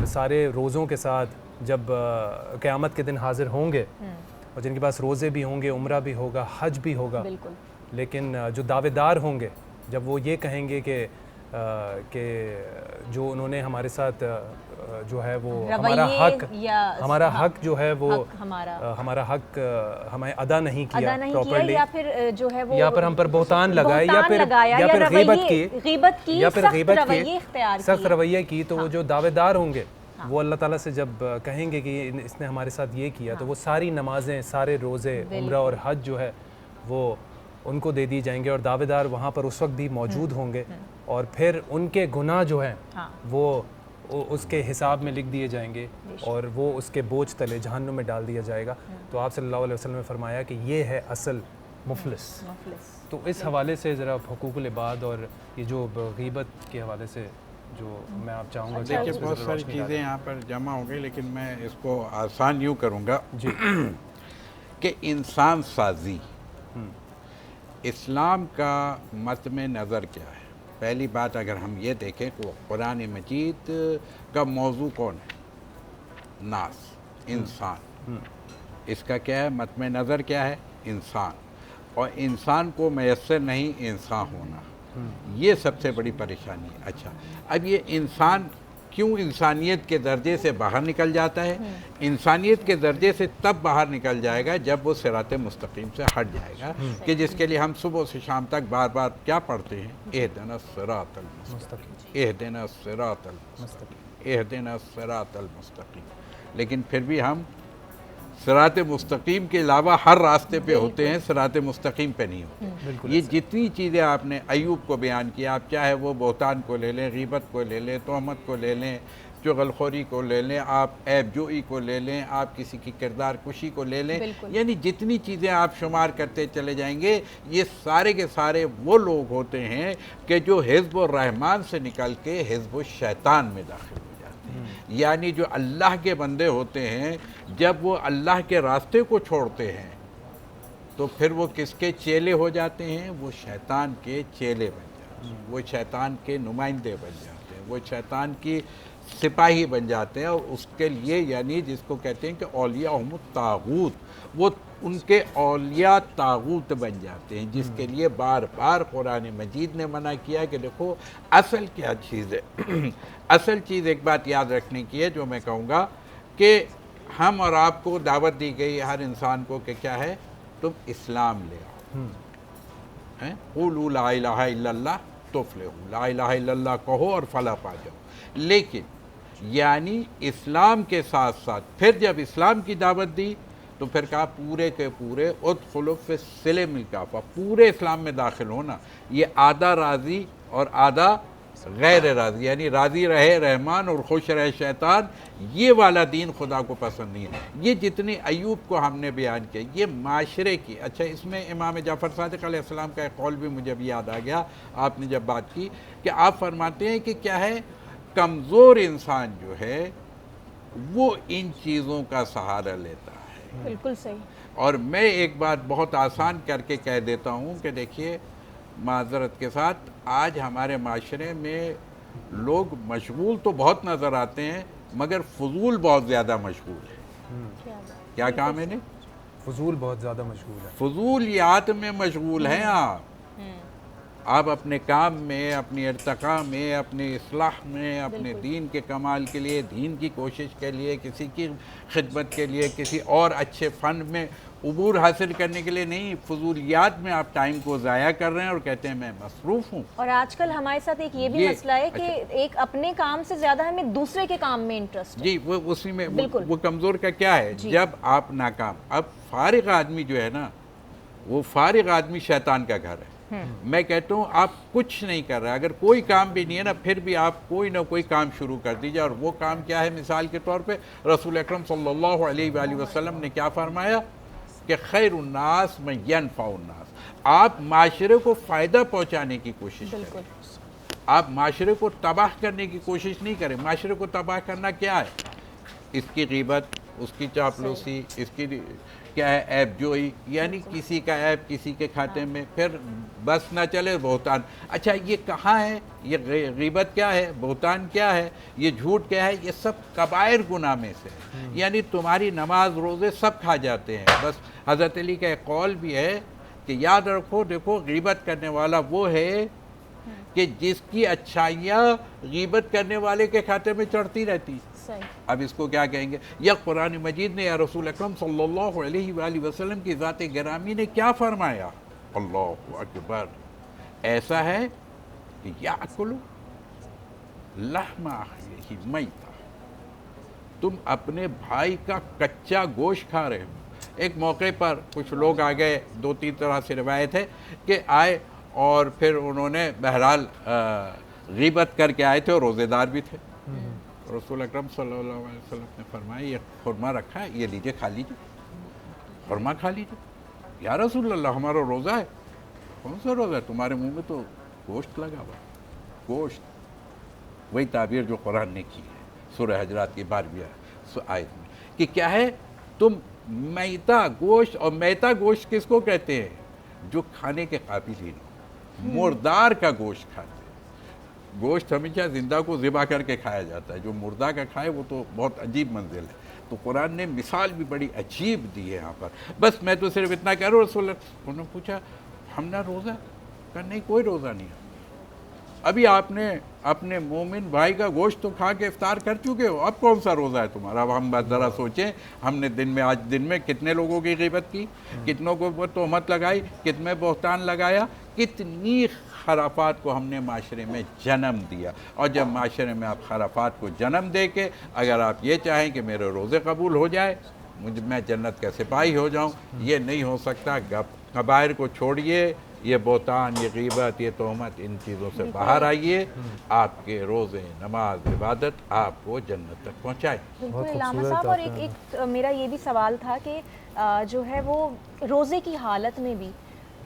سارے روزوں کے ساتھ جب قیامت کے دن حاضر ہوں گے, اور جن کے پاس روزے بھی ہوں گے, عمرہ بھی ہوگا, حج بھی ہوگا, لیکن جو دعوے دار ہوں گے جب وہ یہ کہیں گے کہ کہ جو انہوں نے ہمارے ساتھ جو ہے وہ ہمارا حق جو ہے وہ ہمارا حق ہمیں ادا نہیں کیا پراپرلی، یا پھر جو ہے وہ یا پھر ہم پر بہتان لگائے، یا پھر غیبت کی یا پھر غیبت کی سخت رویہ کی، تو وہ جو دعوے دار ہوں گے وہ اللہ تعالیٰ سے جب کہیں گے کہ اس نے ہمارے ساتھ یہ کیا، تو وہ ساری نمازیں، سارے روزے، عمرہ اور حج جو ہے وہ ان کو دے دی جائیں گے، اور دعوے دار وہاں پر اس وقت بھی موجود ہوں گے، اور پھر ان کے گناہ جو ہیں وہ اس کے حساب میں لکھ دیے جائیں گے، اور وہ اس کے بوجھ تلے جہنم میں ڈال دیا جائے گا۔ تو آپ صلی اللہ علیہ وسلم نے فرمایا کہ یہ ہے اصل مفلس۔ تو اس حوالے سے ذرا حقوق العباد اور یہ جو غیبت کے حوالے سے جو میں آپ چاہوں گا، دیکھیے بہت ساری چیزیں یہاں پر جمع ہو گئی، لیکن میں اس کو آسان یوں کروں گا کہ انسان سازی اسلام کا متن نظر کیا ہے۔ پہلی بات اگر ہم یہ دیکھیں کہ قرآن مجید کا موضوع کون ہے؟ ناس، انسان۔ اس کا کیا ہے؟ متن نظر کیا ہے؟ انسان، اور انسان کو میسر نہیں انسان ہونا، یہ سب سے بڑی پریشانی ہے۔ اچھا، اب یہ انسان کیوں انسانیت کے درجے سے باہر نکل جاتا ہے؟ انسانیت کے درجے سے تب باہر نکل جائے گا جب وہ صراط مستقیم سے ہٹ جائے گا، کہ جس کے لیے ہم صبح سے شام تک بار بار کیا پڑھتے ہیں؟ اہدنا الصراط المستقیم، اہدنا الصراط المستقیم، اہدنا الصراط المستقیم۔ لیکن پھر بھی ہم صراط مستقیم کے علاوہ ہر راستے پہ ہوتے ہیں، صراط مستقیم پہ نہیں ہوتے۔ یہ جتنی چیزیں آپ نے ایوب کو بیان کیا، آپ چاہے وہ بہتان کو لے لیں، غیبت کو لے لیں، تہمت کو لے لیں، چغل خوری کو لے لیں، آپ عیب جوئی کو لے لیں، آپ کسی کی کردار کشی کو لے لیں، یعنی جتنی چیزیں آپ شمار کرتے چلے جائیں گے، یہ سارے کے سارے وہ لوگ ہوتے ہیں کہ جو حزب الرحمن سے نکل کے حزب الشیطان میں داخل ہوتے ہیں۔ یعنی جو اللہ کے بندے ہوتے ہیں، جب وہ اللہ کے راستے کو چھوڑتے ہیں تو پھر وہ کس کے چیلے ہو جاتے ہیں؟ وہ شیطان کے چیلے بن جاتے ہیں، وہ شیطان کے نمائندے بن جاتے ہیں، وہ شیطان کی سپاہی بن جاتے ہیں، اور اس کے لیے یعنی جس کو کہتے ہیں کہ اولیاءہم الطاغوت، وہ ان کے اولیاء طاغوت بن جاتے ہیں، جس کے لیے بار بار قرآن مجید نے منع کیا کہ دیکھو اصل کیا چیز ہے۔ اصل چیز ایک بات یاد رکھنے کی ہے جو میں کہوں گا کہ ہم اور آپ کو دعوت دی گئی ہر انسان کو کہ کیا ہے؟ تم اسلام لے آؤ، قولوا لا الہ الا اللہ تفلحوا، لا الہ الا اللہ کہو اور فلاح پا جاؤ۔ لیکن یعنی اسلام کے ساتھ ساتھ پھر جب اسلام کی دعوت دی تو پھر کہا پورے کے پورے ادخلوا فی السلم الکافہ، پورے اسلام میں داخل ہونا۔ یہ آدھا راضی اور آدھا غیر راضی، یعنی راضی رہے رحمان اور خوش رہے شیطان، یہ والا دین خدا کو پسند نہیں ہے۔ یہ جتنے ایوب کو ہم نے بیان کیا، یہ معاشرے کی، اچھا اس میں امام جعفر صادق علیہ السلام کا ایک قول بھی مجھے بھی یاد آ گیا، آپ نے جب بات کی کہ آپ فرماتے ہیں کہ کیا ہے؟ کمزور انسان جو ہے وہ ان چیزوں کا سہارا لیتا ہے۔ بالکل صحیح۔ اور میں ایک بات بہت آسان کر کے کہہ دیتا ہوں کہ دیکھیے معذرت کے ساتھ آج ہمارے معاشرے میں لوگ مشغول تو بہت نظر آتے ہیں مگر فضول بہت زیادہ مشغول ہے۔ کیا کہا میں نے؟ فضول بہت زیادہ مشغول ہے، فضولیات میں مشغول ہیں آپ اپنے کام میں، اپنی ارتقاء میں، اپنی اصلاح میں، اپنے دین کے کمال کے لیے، دین کی کوشش کے لیے، کسی کی خدمت کے لیے، کسی اور اچھے فن میں عبور حاصل کرنے کے لیے نہیں، فضولیات میں آپ ٹائم کو ضائع کر رہے ہیں اور کہتے ہیں میں مصروف ہوں۔ اور آج کل ہمارے ساتھ ایک یہ بھی مسئلہ ہے کہ ایک اپنے کام سے زیادہ ہمیں دوسرے کے کام میں انٹرسٹ ہے۔ جی، وہ اسی میں وہ کمزور کا کیا ہے؟ جب آپ ناکام، اب فارغ آدمی جو ہے نا، وہ فارغ آدمی شیطان کا گھر ہے۔ میں کہتا ہوں آپ کچھ نہیں کر رہے، اگر کوئی کام بھی نہیں ہے نا، پھر بھی آپ کوئی نہ کوئی کام شروع کر دیجئے، اور وہ کام کیا ہے؟ مثال کے طور پہ رسول اکرم صلی اللہ علیہ وآلہ وسلم نے کیا فرمایا کہ خیر الناس من ینفع الناس، آپ معاشرے کو فائدہ پہنچانے کی کوشش کریں، آپ معاشرے کو تباہ کرنے کی کوشش نہیں کریں۔ معاشرے کو تباہ کرنا کیا ہے؟ اس کی غیبت، اس کی چاپلوسی، اس کی کیا ہے؟ عیب جوئی، یعنی کسی کا عیب کسی کے کھاتے میں، پھر بس نہ چلے بہتان۔ اچھا یہ کہاں ہے؟ یہ غیبت کیا ہے؟ بہتان کیا ہے؟ یہ جھوٹ کیا ہے؟ یہ سب کبائر گناہ میں سے، یعنی تمہاری نماز روزے سب کھا جاتے ہیں۔ بس حضرت علی کا ایک قول بھی ہے کہ یاد رکھو، دیکھو غیبت کرنے والا وہ ہے کہ جس کی اچھائیاں غیبت کرنے والے کے کھاتے میں چڑھتی رہتی. اب اس کو کیا کہیں گے؟ یا قرآن مجید نے یا رسول اکرم صلی اللہ علیہ وآلہ وسلم کی ذات گرامی نے کیا فرمایا؟ اللہ اکبر. ایسا ہے کہ یاکل لحم اخیہ میتا، تم اپنے بھائی کا کچا گوشت کھا رہے ہو. ایک موقع پر کچھ لوگ آ گئے، 2-3 طرح سے روایت ہے کہ آئے اور پھر انہوں نے بہرحال غیبت کر کے آئے تھے اور روزے دار بھی تھے. رسول اکرم صلی اللہ علیہ وسلم نے فرمایا یہ خرما رکھا ہے، یہ لیجئے کھا لیجئے، خرما کھا لیجئے. یا رسول اللہ ہمارا روزہ ہے. کون سا روزہ ہے؟ تمہارے منہ میں تو گوشت لگا ہوا، گوشت. وہی تعبیر جو قرآن نے کی ہے سورہ حجرات کی 12ویں آیت میں کہ کیا ہے؟ تم میتا گوشت، اور میتا گوشت کس کو کہتے ہیں؟ جو کھانے کے قابل ہی نہیں، مردار کا گوشت کھاتے ہیں. گوشت ہمیشہ زندہ کو ذبح کر کے کھایا جاتا ہے، جو مردہ کا کھائے وہ تو بہت عجیب منزل ہے. تو قرآن نے مثال بھی بڑی عجیب دی ہے یہاں پر. بس میں تو صرف اتنا کہہ رہا ہوں. رسول اللہ انہوں نے پوچھا ہم نے روزہ؟ کہا نہیں، کوئی روزہ نہیں. ابھی آپ نے اپنے مومن بھائی کا گوشت تو کھا کے افطار کر چکے ہو، اب کون سا روزہ ہے تمہارا؟ اب ہم بس ذرا سوچیں، ہم نے آج دن میں کتنے لوگوں کی غیبت کی، کتنوں کو تہمت لگائی، کتنے بہتان لگایا، کتنی خرافات کو ہم نے معاشرے میں جنم دیا. اور جب معاشرے میں آپ خرافات کو جنم دے کے اگر آپ یہ چاہیں کہ میرے روزے قبول ہو جائے، میں جنت کا سپاہی ہو جاؤں، یہ نہیں ہو سکتا. کبائر کو چھوڑیے، یہ بہتان، یہ غیبت، یہ تہمت، ان چیزوں سے باہر آئیے. آپ کے روزے، نماز، عبادت آپ کو جنت تک پہنچائے. بالکل علامہ صاحب. اور ایک میرا یہ بھی سوال تھا کہ جو ہے وہ روزے کی حالت میں بھی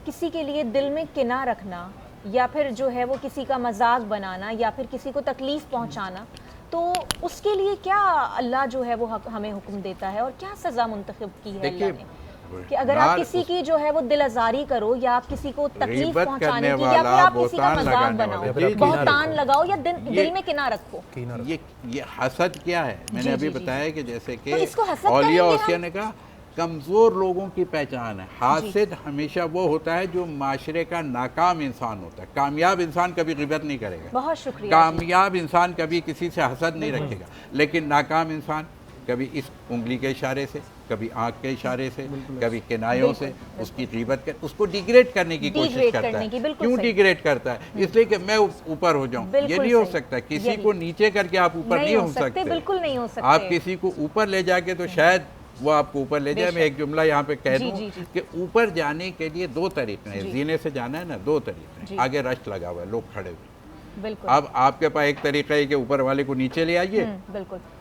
کسی کے لیے دل میں کینہ رکھنا، یا پھر جو ہے وہ کسی کا مذاق بنانا، یا پھر کسی کو تکلیف پہنچانا، تو اس کے لیے کیا اللہ جو ہے وہ ہمیں حکم دیتا ہے اور کیا سزا منتخب کی ہے اللہ نے؟ کہ اگر آپ کسی کی جو ہے وہ دل آزاری کرو، یا آپ کسی کو تکلیف پہنچانے کی، یا پھر آپ کسی کا مذاق بناؤ، بہتان لگاؤ، یا دل میں کینہ رکھو. یہ حسد کیا ہے؟ میں نے ابھی بتایا کہ جیسے کہ اولیاء اوصیاء نے کہا کمزور لوگوں کی پہچان ہے. حاسد ہمیشہ وہ ہوتا ہے جو معاشرے کا ناکام انسان ہوتا ہے. کامیاب انسان کبھی غیبت نہیں کرے گا. بہت شکریہ. کامیاب انسان کبھی کسی سے حسد نہیں رکھے گا، لیکن ناکام انسان کبھی اس انگلی کے اشارے سے، کبھی آنکھ کے اشارے سے، کبھی کنایوں سے اس کی غیبت کر، اس کو ڈیگریڈ کرنے کی کوشش کرتا ہے. کیوں ڈیگریڈ کرتا ہے؟ اس لیے کہ میں اوپر ہو جاؤں. یہ نہیں ہو سکتا. کسی کو نیچے کر کے آپ اوپر نہیں ہو سکتے. بالکل نہیں ہو سکتے. آپ کسی کو اوپر لے جا کے تو شاید وہ آپ کو اوپر لے جائے. میں ایک جملہ یہاں پہ کہہ دوں کہ اوپر جانے کے لیے 2 طریقے ہیں. زینے سے جانا ہے نا، 2 طریقے ہیں. آگے رش لگا ہوا ہے، لوگ کھڑے ہوئے. اب آپ کے پاس ایک طریقہ ہے کہ اوپر والے کو نیچے لے آئیے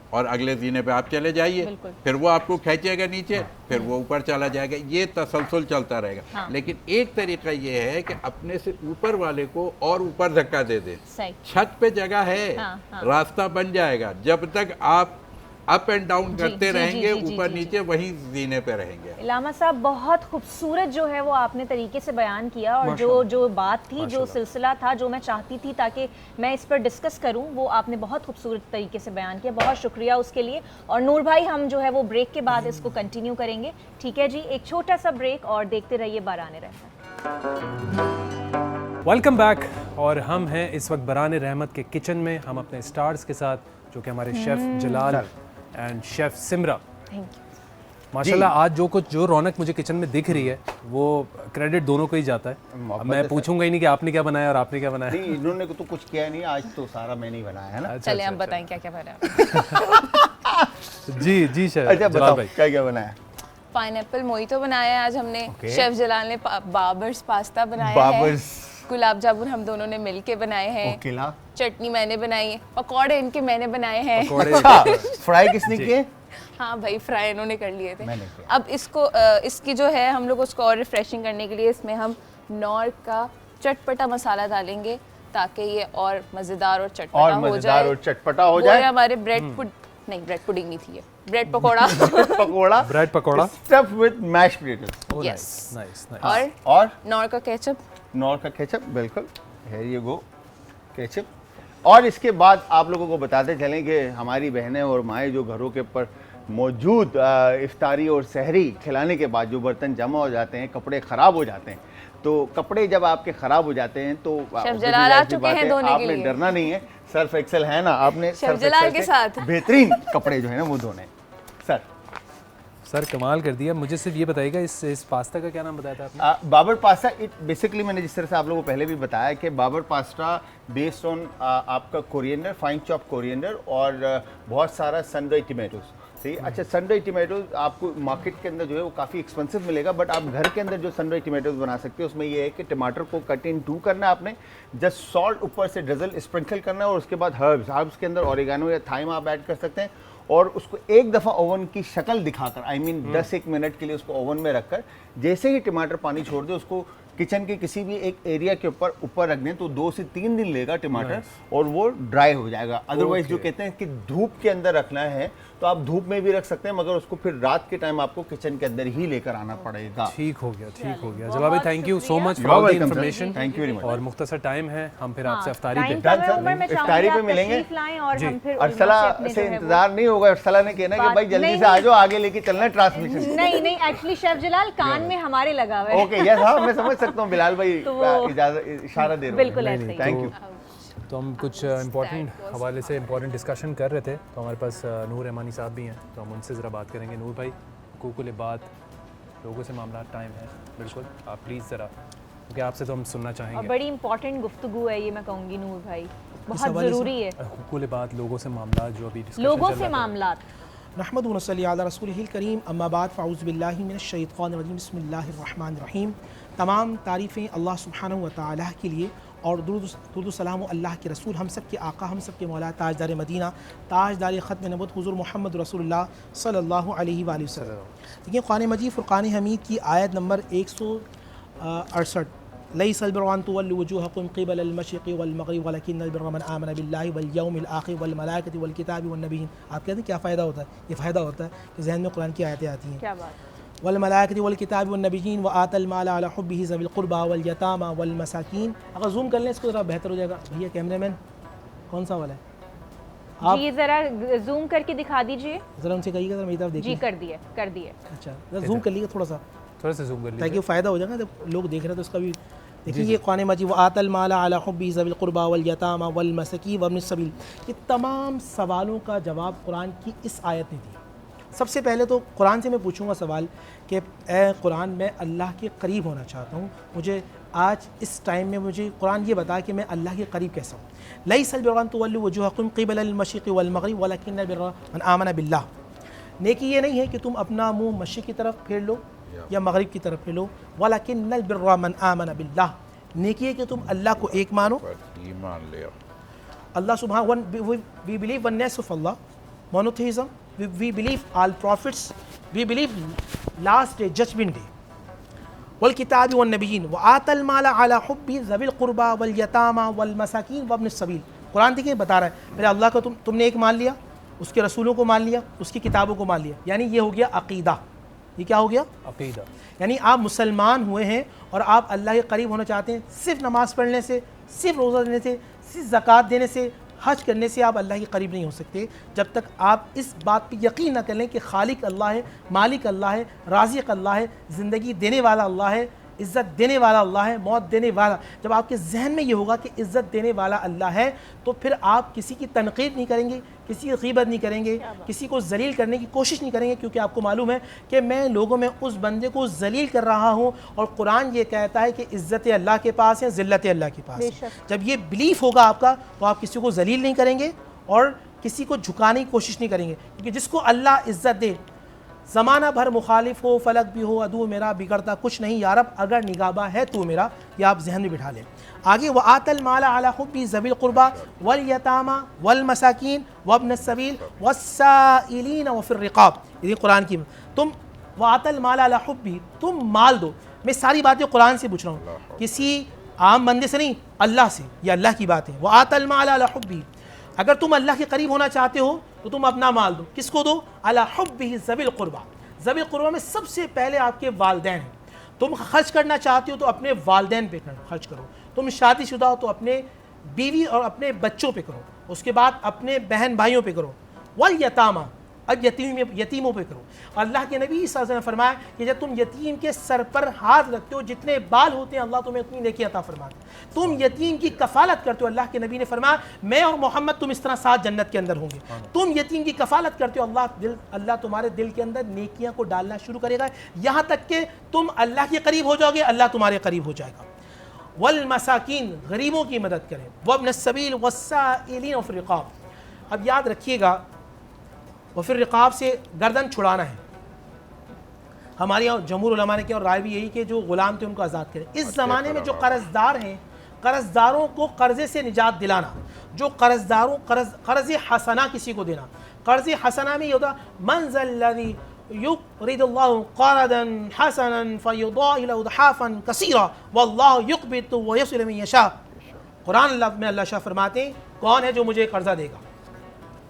اور اگلے زینے پہ آپ چلے جائیے. پھر وہ آپ کو کھینچے گا نیچے، پھر وہ اوپر چلا جائے گا. یہ تسلسل چلتا رہے گا. لیکن ایک طریقہ یہ ہے کہ اپنے سے اوپر والے کو اور اوپر دھکا دے دے. چھت پہ جگہ ہے، راستہ بن جائے گا. جب تک آپ اپ اینڈ ڈاؤن کرتے رہیں گے، اوپر نیچے وہیں زینے پہ رہیں گے. علامہ صاحب بہت خوبصورت جو ہے وہ آپ نے طریقے سے بیان کیا، اور جو بات تھی، جو سلسلہ تھا، جو میں چاہتی تھی تاکہ میں اس پر ڈسکس کروں، وہ آپ نے بہت خوبصورت طریقے سے بیان کیا. بہت شکریہ اس کے لیے. اور نور بھائی ہم جو ہے وہ بریک کے بعد اس کو کنٹینیو کریں گے. ٹھیک ہے جی، ایک چھوٹا سا بریک اور دیکھتے رہیے باران رحمت. Welcome back. اور ہم ہیں اس وقت باران رحمت کے کچن میں. ہم اپنے سٹارز کے ساتھ، جو کہ ہمارے شیف جلال اینڈ شیف سمرا. ماشاءاللہ آج جو رونق مجھے کچن میں دکھ رہی ہے وہ کریڈٹ دونوں کو ہی جاتا ہے. میں پوچھوں گا ہی نہیں کہ آپ نے کیا بنایا اور آپ نے کیا بنایا. نہیں، انہوں نے تو کچھ کیا نہیں، آج تو سارا میں نہیں بنایا ہے نا. چلیں آپ بتائیں کیا کیا بنایا. جی شیف جلال بھائی کیا بنایا؟ پائن ایپل موہیتو بنایا ہے آج ہم نے. شیف جلال نے بابرز پاستا بنایا ہے. گلاب جامن ہم دونوں نے مل کے بنائے ہیں. چٹنی میں نے بنائی ہے. پکوڑے ان کے میں نے بنائے ہیں. فرائی کس نے کیے؟ ہاں بھائی، فرائی انہوں نے کر لیے تھے. اب اس کی جو ہے ہم لوگ اس کو اور ریفریشنگ کرنے کے لیے اس میں ہم نور کا چٹپٹا مسالہ ڈالیں گے تاکہ یہ اور مزیدار اور چٹپٹا ہو جائے. ہمارے بریڈ پڈنگ نہیں تھی، یہ bread pakora. Bread pakora stuff with mash potatoes. Yes. اور نور کا کیچپ. بالکل. Here you go ketchup. اور اس کے بعد آپ لوگوں کو بتاتے چلیں کہ ہماری بہنیں اور مائیں جو گھروں کے اوپر موجود افطاری اور سحری کھلانے کے بعد جو برتن جمع ہو جاتے ہیں، کپڑے خراب ہو جاتے ہیں، تو کپڑے جب آپ کے خراب ہو جاتے ہیں تو شیف جلال آ چکے ہیں دھونے آپ کے نے لیے. ڈرنا نہیں ہے، سرف ایکسل ہے نا، آپ نے شیف سرف جلال ایکسل کے سے ساتھ بہترین کپڑے جو ہیں نا وہ دھونے. سر کمال کر دیا. مجھے صرف یہ بتائیے گا اس پاستا کا کیا نام بتایا تھا آپ نے؟ بابر پاستا. بیسکلی میں نے جس طرح سے آپ لوگوں کو پہلے بھی بتایا کہ بابر پاستا بیسڈ آن آپ کا کورینڈر، فائن چاپ کورینڈر اور بہت سارا سن ڈرائی ٹمیٹوز. صحیح. اچھا سن ڈرائی ٹمیٹوز آپ کو مارکیٹ کے اندر جو ہے وہ کافی ایکسپینسو ملے گا، بٹ آپ گھر کے اندر جو سن ڈرائی ٹمیٹوز بنا سکتے ہیں اس میں یہ ہے کہ ٹماٹر کو کٹ ان 2 کرنا ہے آپ نے، جسٹ سالٹ اوپر سے ڈرزل اسپرنکل کرنا ہے، اور اس کے بعد ہربس کے اندر اوریگانو یا تھائم آپ ایڈ کر سکتے ہیں، اور اس کو ایک دفعہ اوون کی شکل دکھا کر 10-1 منٹ کے لیے اس کو اوون میں رکھ کر جیسے ہی ٹماٹر پانی چھوڑ دے اس کو کچن کے کسی بھی ایک ایریا کے اوپر رکھ دیں تو 2 سے 3 دن لے گا ٹماٹر اور وہ ڈرائی ہو جائے گا. ادروائز جو کہتے ہیں کہ دھوپ کے اندر رکھنا ہے تو آپ دھوپ میں بھی رکھ سکتے ہیں، مگر اس کو پھر رات کے ٹائم آپ کو کچن کے اندر ہی لے کر آنا پڑے گا. ٹھیک ہو گیا. جواب بھائی thank you so much for the information. Thank you very much. اور مختصر ٹائم ہے، ہم پھر آپ سے افطاری افطاری پہ ملیں گے. ارسلہ سے انتظار نہیں ہوگا، ارسلہ نے کہنا کہ بھائی جلدی سے آ جاؤ، آگے لے کے چلنا ہے ٹرانسمیشن. نہیں ایکچولی شیف جلال کان میں ہمارے لگا ہوا ہے. اوکے یس ہاں میں سمجھ سکتا ہوں. بلال بھائی اجازت اشارہ دے رہے ہیں. بالکل ایسے ہی. Thank you. تو ہم کچھ امپورٹنٹ حوالے سے امپورٹنٹ ڈسکشن کر رہے تھے، تو ہمارے پاس نور رحمانی صاحب بھی ہیں، تو ہم ان سے ذرا بات کریں گے. نور بھائی، حقوق العباد، لوگوں سے معاملات، ٹائم ہے بالکل، آپ پلیز ذرا، کیونکہ آپ سے تو ہم سننا چاہیں گے. بڑی امپورٹنٹ گفتگو ہے یہ، میں کہوں گی نور بھائی بہت ضروری ہے. حقوق العباد، لوگوں سے معاملات، جو ابھی لوگوں سے معاملات. نحمد و نصلی علی رسولہ الکریم، اما بعد، فاعوذ باللہ من الشیطان الرجیم، بسم اللہ الرحمن الرحیم. تمام تعریفیں اللہ سبحانہ و تعالیٰ کے لیے، اور درود و سلام و اللہ کے رسول، ہم سب کے آقا، ہم سب کے مولا، تاجدار مدینہ، تاجدار ختم نبوت، حضور محمد رسول اللہ صلی اللہ علیہ وآلہ وسلم. دیکھیں قرآن مجید فرقان حمید کی آیت نمبر 168، لیس البر ان تولوا وجوہکم قبل المشرق والمغرب ولکن البر من آمن باللہ والیوم الآخر والملائکۃ والکتاب والنبیین. آپ کہتے ہیں کیا فائدہ ہوتا ہے؟ یہ فائدہ ہوتا ہے کہ ذہن میں قرآن کی آیتیں آتی ہیں. کیا بات. والملائکۃ والکتاب والنبیین وآت المال علی حبہ ذوی القربى والیتامى والمساکین. اگر زوم کر لیں اس کو ذرا بہتر ہو جائے گا. بھیا کیمرہ مین کون سا والا ہے؟ جی ذرا زوم کر کے دکھا دیجئے. ذرا ان سے کہیے گا ذرا میری طرف دیکھیے. جی کر دیے. اچھا ذرا زوم کر لیجیے تھوڑا سا زوم کر لیجیے تاکہ فائدہ ہو جائے گا جب لوگ دیکھ رہے ہیں تو اس کا بھی دیکھیں. یہ قرآن مجید وآت المال علی حبہ ذوی القربى والیتامى والمساکین وابن السبیل، یہ تمام سوالوں کا جواب قرآن کی اس آیت نے دی. سب سے پہلے تو قرآن سے میں پوچھوں گا سوال کہ اے قرآن، میں اللہ کے قریب ہونا چاہتا ہوں، مجھے آج اس ٹائم میں مجھے قرآن یہ بتا کہ میں اللہ کے قریب کیسا ہوں. لیس البر ان تولوا وجوہکم قبل المشرق والمغرب ولکن البر من آمن باللہ. نیکی یہ نہیں ہے کہ تم اپنا منہ مشرق کی طرف پھیر لو یا مغرب کی طرف پھیر لو، ولکن البر من آمن باللہ. نیکی ہے کہ تم اللہ کو ایک مانو. ایمان لے اللہ سبحانہ، we believe oneness of Allah, monotheism, we believe all prophets, we believe last day, judgment day. والکتاب والنبیین وآت المال علی حبہ ذوی القربى والیتامى والمساکین وابن السبیل. قرآن دیکھیں بتا رہا ہے پہلے اللہ کا تم نے ایک مان لیا، اس کے رسولوں کو مان لیا، اس کی کتابوں کو مان لیا، یعنی یہ ہو گیا عقیدہ. یہ کیا ہو گیا؟ عقیدہ. یعنی آپ مسلمان ہوئے ہیں اور آپ اللہ کے قریب ہونا چاہتے ہیں. صرف نماز پڑھنے سے، صرف روزہ دینے سے، صرف زکوٰۃ دینے سے، حج کرنے سے آپ اللہ کے قریب نہیں ہو سکتے جب تک آپ اس بات پہ یقین نہ کر لیں کہ خالق اللہ ہے، مالک اللہ ہے، رازق اللہ ہے، زندگی دینے والا اللہ ہے، عزت دینے والا اللہ ہے، موت دینے والا. جب آپ کے ذہن میں یہ ہوگا کہ عزت دینے والا اللہ ہے تو پھر آپ کسی کی تنقید نہیں کریں گے، کسی کی غیبت نہیں کریں گے، کسی کو ذلیل کرنے کی کوشش نہیں کریں گے، کیونکہ آپ کو معلوم ہے کہ میں لوگوں میں اس بندے کو ذلیل کر رہا ہوں. اور قرآن یہ کہتا ہے کہ عزت اللہ کے پاس ہے، ذلت اللہ کے پاس ہے. جب یہ بلیف ہوگا آپ کا تو آپ کسی کو ذلیل نہیں کریں گے اور کسی کو جھکانے کی کوشش نہیں کریں گے، کیونکہ جس کو اللہ عزت دے، زمانہ بھر مخالف ہو، فلک بھی ہو، عدو میرا، بگڑتا کچھ نہیں یا رب، اگر نگہباں ہے تو میرا. یہ آپ ذہن میں بٹھا لیں. آگے وآت المال علی حبہ ذوی القربى والیتامى والمساکین وابن السبیل والسائلین وفی الرقاب. یہ قرآن کی تم وآت المال علی حبہ، تم مال دو. میں ساری باتیں قرآن سے پوچھ رہا ہوں، کسی عام بندے سے نہیں، اللہ سے. یہ اللہ کی بات ہے. وآت المال علی حبہ، اگر تم اللہ کے قریب ہونا چاہتے ہو تو تم اپنا مال دو. کس کو دو؟ علی حبہ ذوی القربى. ذوی القربى میں سب سے پہلے آپ کے والدین ہیں. تم خرچ کرنا چاہتے ہو تو اپنے والدین پہ خرچ کرو. تم شادی شدہ ہو تو اپنے بیوی اور اپنے بچوں پہ کرو. اس کے بعد اپنے بہن بھائیوں پہ کرو. والیتامى، اب یتیموں پہ کرو. اللہ کے نبی صلی اللہ علیہ وسلم نے فرمایا کہ جب تم یتیم کے سر پر ہاتھ رکھتے ہو جتنے بال ہوتے ہیں اللہ تمہیں اتنی نیکی عطا فرماتا ہے. تم یتیم کی کفالت کرتے ہو, اللہ کے نبی نے فرمایا میں اور محمد تم اس طرح ساتھ جنت کے اندر ہوں گے. تم یتیم کی کفالت کرتے ہو, اللہ تمہارے دل کے اندر نیکیاں کو ڈالنا شروع کرے گا, یہاں تک کہ تم اللہ کے قریب ہو جاؤ گے, اللہ تمہارے قریب ہو جائے گا. والمساکین, غریبوں کی مدد کریں. وابن السبیل والسائلین وفی الرقاب. اب یاد رکھیے گا وفی الرقاب سے گردن چھڑانا ہے. ہمارے یہاں جمہور علماء نے کیا اور رائے بھی یہی کہ جو غلام تھے ان کو آزاد کریں. اس زمانے میں جو قرض دار ہیں, قرض داروں کو قرضے سے نجات دلانا, جو قرض حسنہ کسی کو دینا. قرض حسنہ میں یہ ہوتا من ذا الذی یقرض اللہ قرضا حسنا فیضاعف له اضعافا کثیرا واللہ یقبض ویصل من یشاء. قرآن میں اللہ شاہ فرماتے ہیں کون ہے جو مجھے قرضہ دے گا.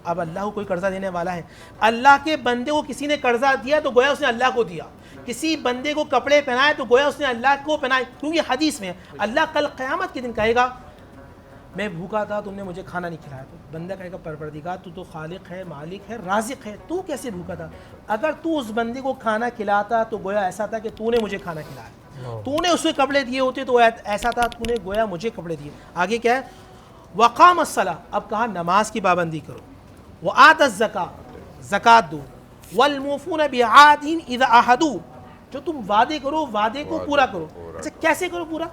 اب اللہ کو کوئی قرضہ دینے والا ہے. اللہ کے بندے کو کسی نے قرضہ دیا تو گویا اس نے اللہ کو دیا. کسی بندے کو کپڑے پہنائے تو گویا اس نے اللہ کو پہنائے, کیونکہ حدیث میں اللہ کل قیامت کے دن کہے گا میں بھوکا تھا تم نے مجھے کھانا نہیں کھلایا. تو بندہ کہے گا پروردگار تو خالق ہے, مالک ہے, رازق ہے, تو کیسے بھوکا تھا؟ اگر تو اس بندے کو کھانا کھلاتا تو گویا ایسا تھا کہ تو نے مجھے کھانا کھلایا. تو نے اسے کپڑے دیے ہوتے تو ایسا تھا تو نے گویا مجھے کپڑے دیے. آگے کیا ہے؟ وقام الصلاۃ, اب کہا نماز کی پابندی کرو. وآت الزکاۃ, زکات دو. والموفون بعہدہم اذا عاہدوا, جو تم وعدے کرو وعدے کو پورا کرو. اچھا کیسے کرو پورا؟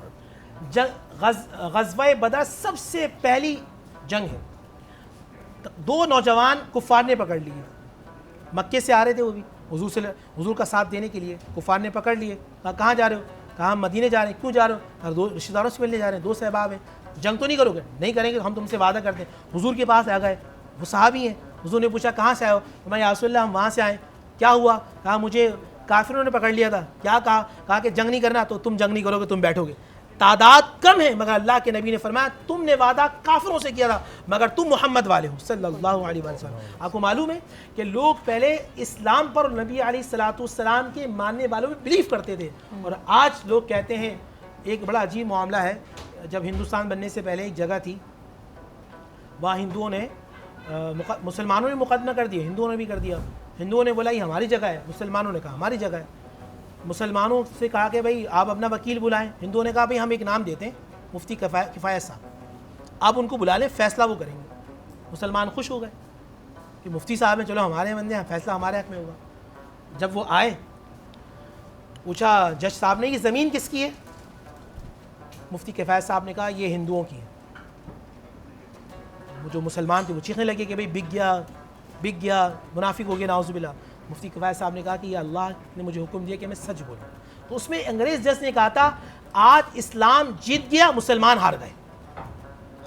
غزوہ بدر سب سے پہلی جنگ ہے. دو نوجوان کفار نے پکڑ لیے, مکے سے آ رہے تھے وہ بھی حضور کا ساتھ دینے کے لیے. کفار نے پکڑ لیے, کہا کہاں جا رہے ہو؟ کہا ہم مدینے جا رہے ہیں. کیوں جا رہے ہو؟ کہا دو رشتہ داروں سے ملنے جا رہے ہیں, دو احباب ہیں. جنگ تو نہیں کرو گے؟ نہیں کریں گے, ہم تم سے وعدہ کرتے ہیں. حضور کے پاس آ گئے, وہ صحابی ہیں. حضور نے پوچھا کہاں سے آئے ہو؟ میں یا رسول اللہ ہم وہاں سے آئے. کیا ہوا؟ کہا مجھے کافروں نے پکڑ لیا تھا. کیا کہا؟ کہا کہ جنگ نہیں کرنا, تو تم جنگ نہیں کرو گے, تم بیٹھو گے. تعداد کم ہے مگر اللہ کے نبی نے فرمایا تم نے وعدہ کافروں سے کیا تھا مگر تم محمد والے ہو صلی اللہ علیہ وسلم. آپ کو معلوم ہے کہ لوگ پہلے اسلام پر اور نبی علیہ الصلوۃ والسلام کے ماننے والوں میں بلیف کرتے تھے, اور آج لوگ کہتے ہیں. ایک بڑا عجیب معاملہ ہے, جب ہندوستان بننے سے پہلے ایک جگہ تھی, وہاں ہندوؤں نے مسلمانوں نے مقدمہ کر دیا, ہندوؤں نے بھی کر دیا. ہندوؤں نے بولا یہ ہماری جگہ ہے, مسلمانوں نے کہا ہماری جگہ ہے. مسلمانوں سے کہا کہ بھائی آپ اپنا وکیل بلائیں. ہندوؤں نے کہا بھائی ہم ایک نام دیتے ہیں مفتی کفایت صاحب, آپ ان کو بلا لیں, فیصلہ وہ کریں گے. مسلمان خوش ہو گئے کہ مفتی صاحب ہیں, چلو ہمارے بندے ہیں, فیصلہ ہمارے حق میں ہوگا. جب وہ آئے پوچھا جج صاحب نے یہ زمین کس کی ہے؟ مفتی کفایت صاحب نے کہا یہ ہندوؤں کی ہے. جو مسلمان تھے وہ چیخنے لگے کہ بھائی بک گیا منافق ہو گیا نعوذ باللہ. مفتی کفایت صاحب نے کہا کہ یہ اللہ نے مجھے حکم دیا کہ میں سچ بولوں. تو اس میں انگریز جج نے کہا تھا آج اسلام جیت گیا, مسلمان ہار گئے.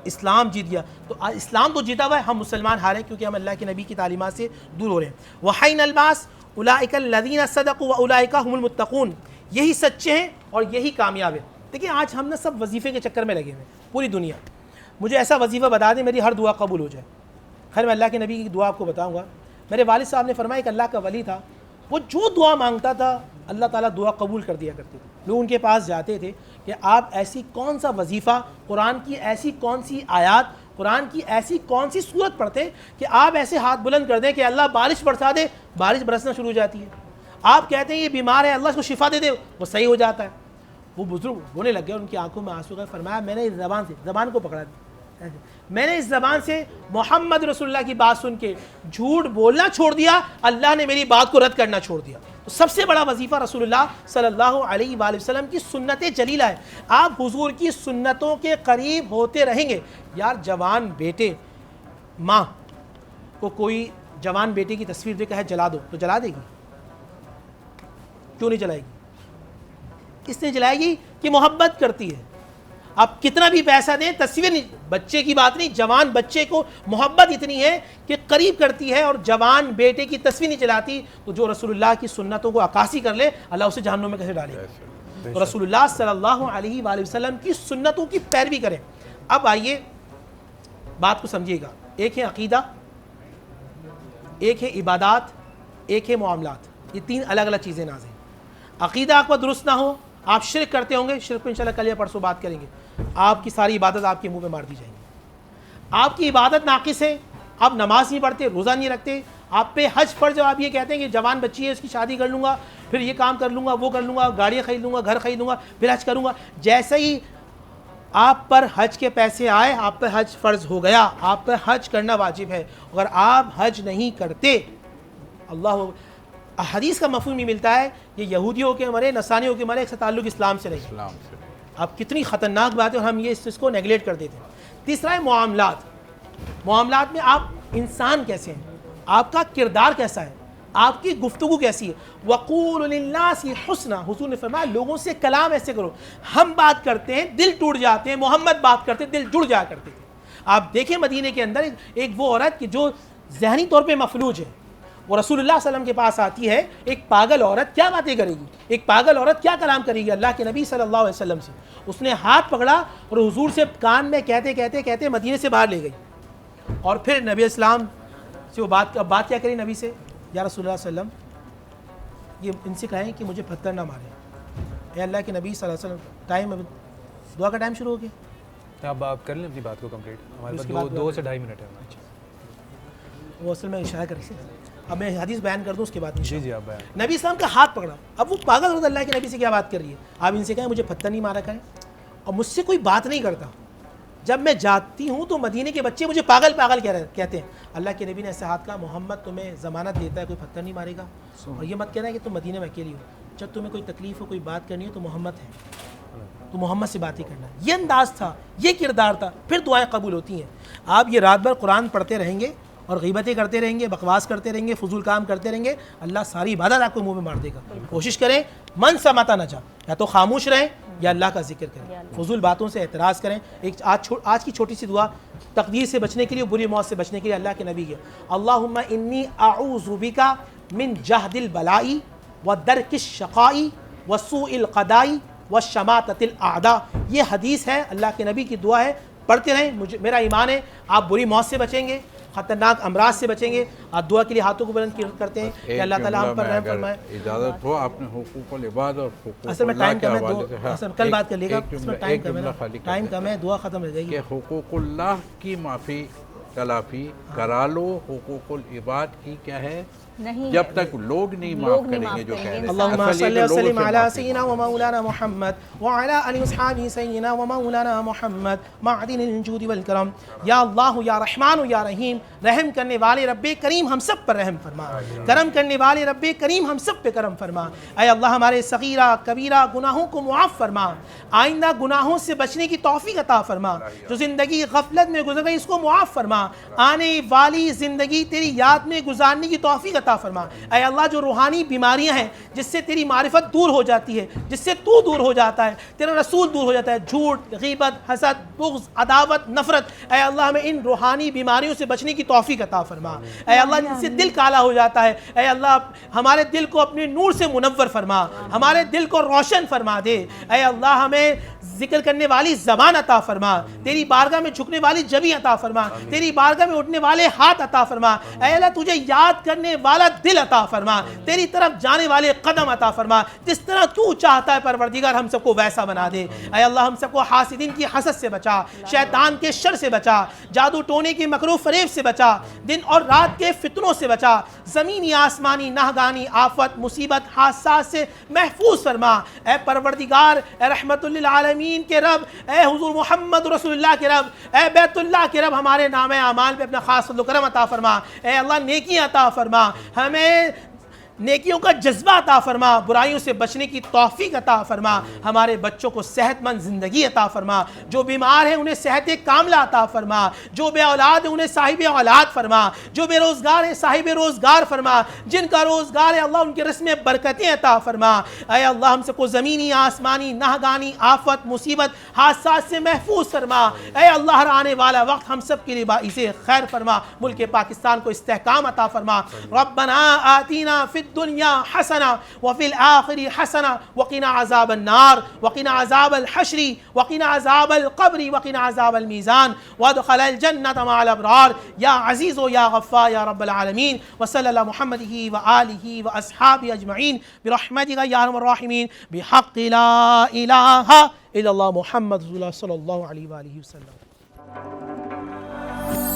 اسلام جیت گیا, تو اسلام تو جیتا ہوا ہے, ہم مسلمان ہارے کیونکہ ہم اللہ کے نبی کی تعلیمات سے دور ہو رہے ہیں. وحین الباس اولئک الذین صدقوا واولئک هم المتقون, یہی سچے ہیں اور یہی کامیاب ہیں. دیکھیں آج ہم نا سب وظیفے کے چکر میں لگے ہوئے ہیں پوری دنیا. مجھے ایسا وظیفہ بتا دیں میری ہر دعا قبول ہو جائے. خیر میں اللہ کے نبی کی دعا آپ کو بتاؤں گا. میرے والد صاحب نے فرمایا کہ اللہ کا ولی تھا, وہ جو دعا مانگتا تھا اللہ تعالیٰ دعا قبول کر دیا کرتے تھے. لوگ ان کے پاس جاتے تھے کہ آپ ایسی کون سا وظیفہ, قرآن کی ایسی کون سی آیات, قرآن کی ایسی کون سی صورت پڑھتے کہ آپ ایسے ہاتھ بلند کر دیں کہ اللہ بارش برسا دے, بارش برسنا شروع ہو جاتی ہے. آپ کہتے ہیں یہ بیمار ہے اللہ اس کو شفا دے دے, وہ صحیح ہو جاتا ہے. وہ بزرگ رونے لگ گئے, ان کی آنکھوں میں آنسو گئے. فرمایا میں نے اس زبان کو پکڑا دی, میں نے اس زبان سے محمد رسول اللہ کی بات سن کے جھوٹ بولنا چھوڑ دیا, اللہ نے میری بات کو رد کرنا چھوڑ دیا. تو سب سے بڑا وظیفہ رسول اللہ صلی اللہ علیہ وآلہ وسلم کی سنت جلیلہ ہے. آپ حضور کی سنتوں کے قریب ہوتے رہیں گے. یار جوان بیٹے, ماں کو کوئی جوان بیٹے کی تصویر دے کہے جلا دو تو جلا دے گی؟ کیوں نہیں جلائے گی؟ اس نے جلائے گی کہ محبت کرتی ہے. آپ کتنا بھی پیسہ دیں تصویر نہیں, بچے کی بات نہیں, جوان بچے کو محبت اتنی ہے کہ قریب کرتی ہے, اور جوان بیٹے کی تصویر نہیں چلاتی. تو جو رسول اللہ کی سنتوں کو عکاسی کر لے اللہ اسے جہنم میں کیسے ڈالے گا؟ تو رسول اللہ صلی اللہ علیہ وآلہ وسلم کی سنتوں کی پیروی کریں. اب آئیے بات کو سمجھیے گا. ایک ہے عقیدہ, ایک ہے عبادات, ایک ہے معاملات. یہ تین الگ الگ چیزیں نازیں. عقیدہ آپ کا درست نہ ہو, آپ شرک کرتے ہوں گے, شرک پہ انشاءاللہ کل یا پرسوں بات کریں گے. آپ کی ساری عبادت آپ کے منہ پہ مار دی جائیں گی. آپ کی عبادت ناقص ہے, آپ نماز نہیں پڑھتے, روزہ نہیں رکھتے, آپ پہ حج فرض جب آپ یہ کہتے ہیں کہ جوان بچی ہے اس کی شادی کر لوں گا, پھر یہ کام کر لوں گا, وہ کر لوں گا, گاڑیاں خرید لوں گا, گھر خرید لوں گا, پھر حج کروں گا. جیسے ہی آپ پر حج کے پیسے آئے, آپ پر حج فرض ہو گیا, آپ پر حج کرنا واجب ہے. اگر آپ حج نہیں کرتے, اللہ حدیث کا مفہوم یہ ملتا ہے یہ یہودیوں کے مرے, نصرانیوں کے مرے, ایک سے تعلق اسلام سے نہیں. اب کتنی خطرناک بات ہے اور ہم یہ اس کو نیگلیکٹ کر دیتے ہیں. تیسرا ہے معاملات. معاملات میں آپ انسان کیسے ہیں, آپ کا کردار کیسا ہے, آپ کی گفتگو کیسی ہے. وَقُولُ لِلنَّاسِ حُسْنًا, حضور نے فرمایا لوگوں سے کلام ایسے کرو. ہم بات کرتے ہیں دل ٹوٹ جاتے ہیں, محمد بات کرتے دل جڑ جا کرتے تھے. آپ دیکھیں مدینے کے اندر ایک وہ عورت کی جو ذہنی طور پہ مفلوج ہے, وہ رسول اللہ صلی اللہ علیہ وسلم کے پاس آتی ہے. ایک پاگل عورت کیا باتیں کرے گی, ایک پاگل عورت کیا کلام کرے گی اللہ کے نبی صلی اللہ علیہ وسلم سے. اس نے ہاتھ پکڑا اور حضور سے کان میں کہتے کہتے کہتے مدینے سے باہر لے گئی. اور پھر نبی اسلام سے وہ بات کیا کری نبی سے, یا رسول اللہ صلی اللہ علیہ وسلم یہ ان سے کہیں کہ مجھے پتھر نہ مارے. اے اللہ کے نبی صلی اللہ علیہ وسلم, ٹائم دعا کا ٹائم شروع ہو گیا. اب آپ کر لیں اپنی بات کو کمپلیٹ, ہمارے پاس 2 سے 2.5 منٹ ہے. وہ اصل میں اشارہ کر رہی تھی. اب میں حدیث بیان کر دوں اس کے بعد. جی آپ بیان. نبی اسلام کا ہاتھ پکڑا. اب وہ پاگل عورت اللہ کے نبی سے کیا بات کر رہی ہے, آپ ان سے کہیں مجھے پتھر نہیں مارا کریں, اور مجھ سے کوئی بات نہیں کرتا. جب میں جاتی ہوں تو مدینے کے بچے مجھے پاگل پاگل کہتے ہیں. اللہ کے نبی نے ایسے ہاتھ کہا محمد تمہیں ضمانت دیتا ہے کوئی پتھر نہیں مارے گا, اور یہ مت کہنا ہے کہ تم مدینے میں اکیلی ہو. جب تمہیں کوئی تکلیف ہو, کوئی بات کرنی ہو تو محمد ہے, تو محمد سے بات ہی کرنا ہے. یہ انداز تھا, یہ کردار تھا, پھر دعائیں قبول ہوتی ہیں. آپ یہ رات بھر قرآن پڑھتے رہیں گے اور غیبتیں کرتے رہیں گے, بکواس کرتے رہیں گے, فضول کام کرتے رہیں گے, اللہ ساری عبادت آپ کو منہ میں مار دے گا. کوشش کریں من سماتا نہ جا, یا تو خاموش رہیں یا اللہ کا ذکر کریں, فضول باتوں سے اعتراض کریں. ایک آج کی چھوٹی سی دعا تقدیر سے بچنے کے لیے, بری موت سے بچنے کے لیے اللہ کے نبی کے اللہم انی اعوذ بک من جہد البلاء ودرک الشقاء وسوء القضاء وشماتۃ الاعداء. یہ حدیث ہے, اللہ کے نبی کی دعا ہے, پڑھتے رہیں. میرا ایمان ہے آپ بری موت سے بچیں گے, خطرناک امراض سے بچیں گے. آپ دعا کے لیے ہاتھوں کو بلند کرتے ہیں کہ اللہ تعالیٰ ہم پر رحم فرمائے. اجازت ہو آپ نے حقوق العباد اور حقوق اصل میں ٹائم کم ہے, کل بات کر لے گا. ٹائم کم ہے, دعا ختم ہو جائے گی. کہ حقوق اللہ کی معافی تلافی کرا لو, حقوق العباد کی کیا ہے جب تک لوگ نہیں معاف کریں گے جو کہہ رہے ہیں. اللہم صلی وسلم علی سیدنا و مولانا محمد وعلی آلہ وصحبہ سیدنا و مولانا محمد معدن الجود والکرم. یا اللہ یا رحمان یا رحیم, رحم کرنے والے رب کریم ہم سب پر رحم فرما, کرم کرنے والے رب کریم ہم سب پہ کرم فرما. اے اللہ ہمارے صغیرہ کبیرہ گناہوں کو معاف فرما, آئندہ گناہوں سے بچنے کی توفیق عطا فرما. جو زندگی غفلت میں گزر گئی اس کو معاف فرما, آنے والی زندگی تیری یاد میں گزارنے کی توفیق عطا فرما. اے اللہ جو روحانی بیماریاں ہیں جس سے تیری معرفت دور ہو جاتی ہے, جس سے تو دور ہو جاتا ہے, تیرا رسول دور ہو جاتا ہے, جھوٹ, غیبت, حسد, بغض, عداوت, نفرت, اے اللہ ہمیں ان روحانی بیماریوں سے بچنے کی توفیق عطا فرما. اے اللہ جن سے دل کالا ہو جاتا ہے, اے اللہ ہمارے دل کو اپنے نور سے منور فرما, ہمارے دل کو روشن فرما دے. اے اللہ ہمیں ذکر کرنے والی زبان عطا فرما, تیری بارگاہ میں جھکنے والی جبیں عطا فرما, تیری بارگاہ میں اٹھنے والے ہاتھ عطا فرما. اے اللہ تجھے یاد کرنے والا دل عطا فرما, تیری طرف جانے والے قدم عطا فرما. جس طرح تو چاہتا ہے پروردگار ہم سب کو ویسا بنا دے. اے اللہ ہم سب کو حاسدین کی حسد سے بچا, شیطان کے شر سے بچا, جادو ٹونے کی مکروہ فریب سے بچا, دن اور رات کے فتنوں سے بچا, زمینی آسمانی ناگہانی آفت مصیبت حادثات سے محفوظ فرما. اے پروردگار, اے رحمت للعالمین کے رب, اے حضور محمد رسول اللہ کے رب, اے بیت اللہ کے رب, ہمارے نام اعمال پہ اپنا خاص فضل و کرم عطا فرما. اے اللہ نیکیاں عطا فرما, ہمیں نیکیوں کا جذبہ عطا فرما, برائیوں سے بچنے کی توفیق عطا فرما. ہمارے بچوں کو صحت مند زندگی عطا فرما, جو بیمار ہیں انہیں صحت کاملہ عطا فرما, جو بے اولاد ہیں انہیں صاحب اولاد فرما, جو بے روزگار ہیں صاحب روزگار فرما, جن کا روزگار ہے اللہ ان کے رزق میں برکتیں عطا فرما. اے اللہ ہم سب کو زمینی آسمانی ناگہانی آفت مصیبت حادثات سے محفوظ فرما. اے اللہ ہر آنے والا وقت ہم سب کے لیے باعث خیر فرما, ملک پاکستان کو استحکام عطا فرما. ربنا آتینا فی الدنیا حسنہ وفی الآخر حسنہ وقنا عذاب النار وقنا عذاب الحشر وقنا عذاب القبر وقنا عذاب الميزان وادخل الجنة مع الأبرار یا عزیز و یا غفار یا رب العالمین. وصلی اللہ محمد وآلہ وأصحابہ اجمعین برحمتک یا ارحم الراحمین بحق لا الہ الا اللہ محمد رسول اللہ صلی اللہ علیہ وآلہ وسلم.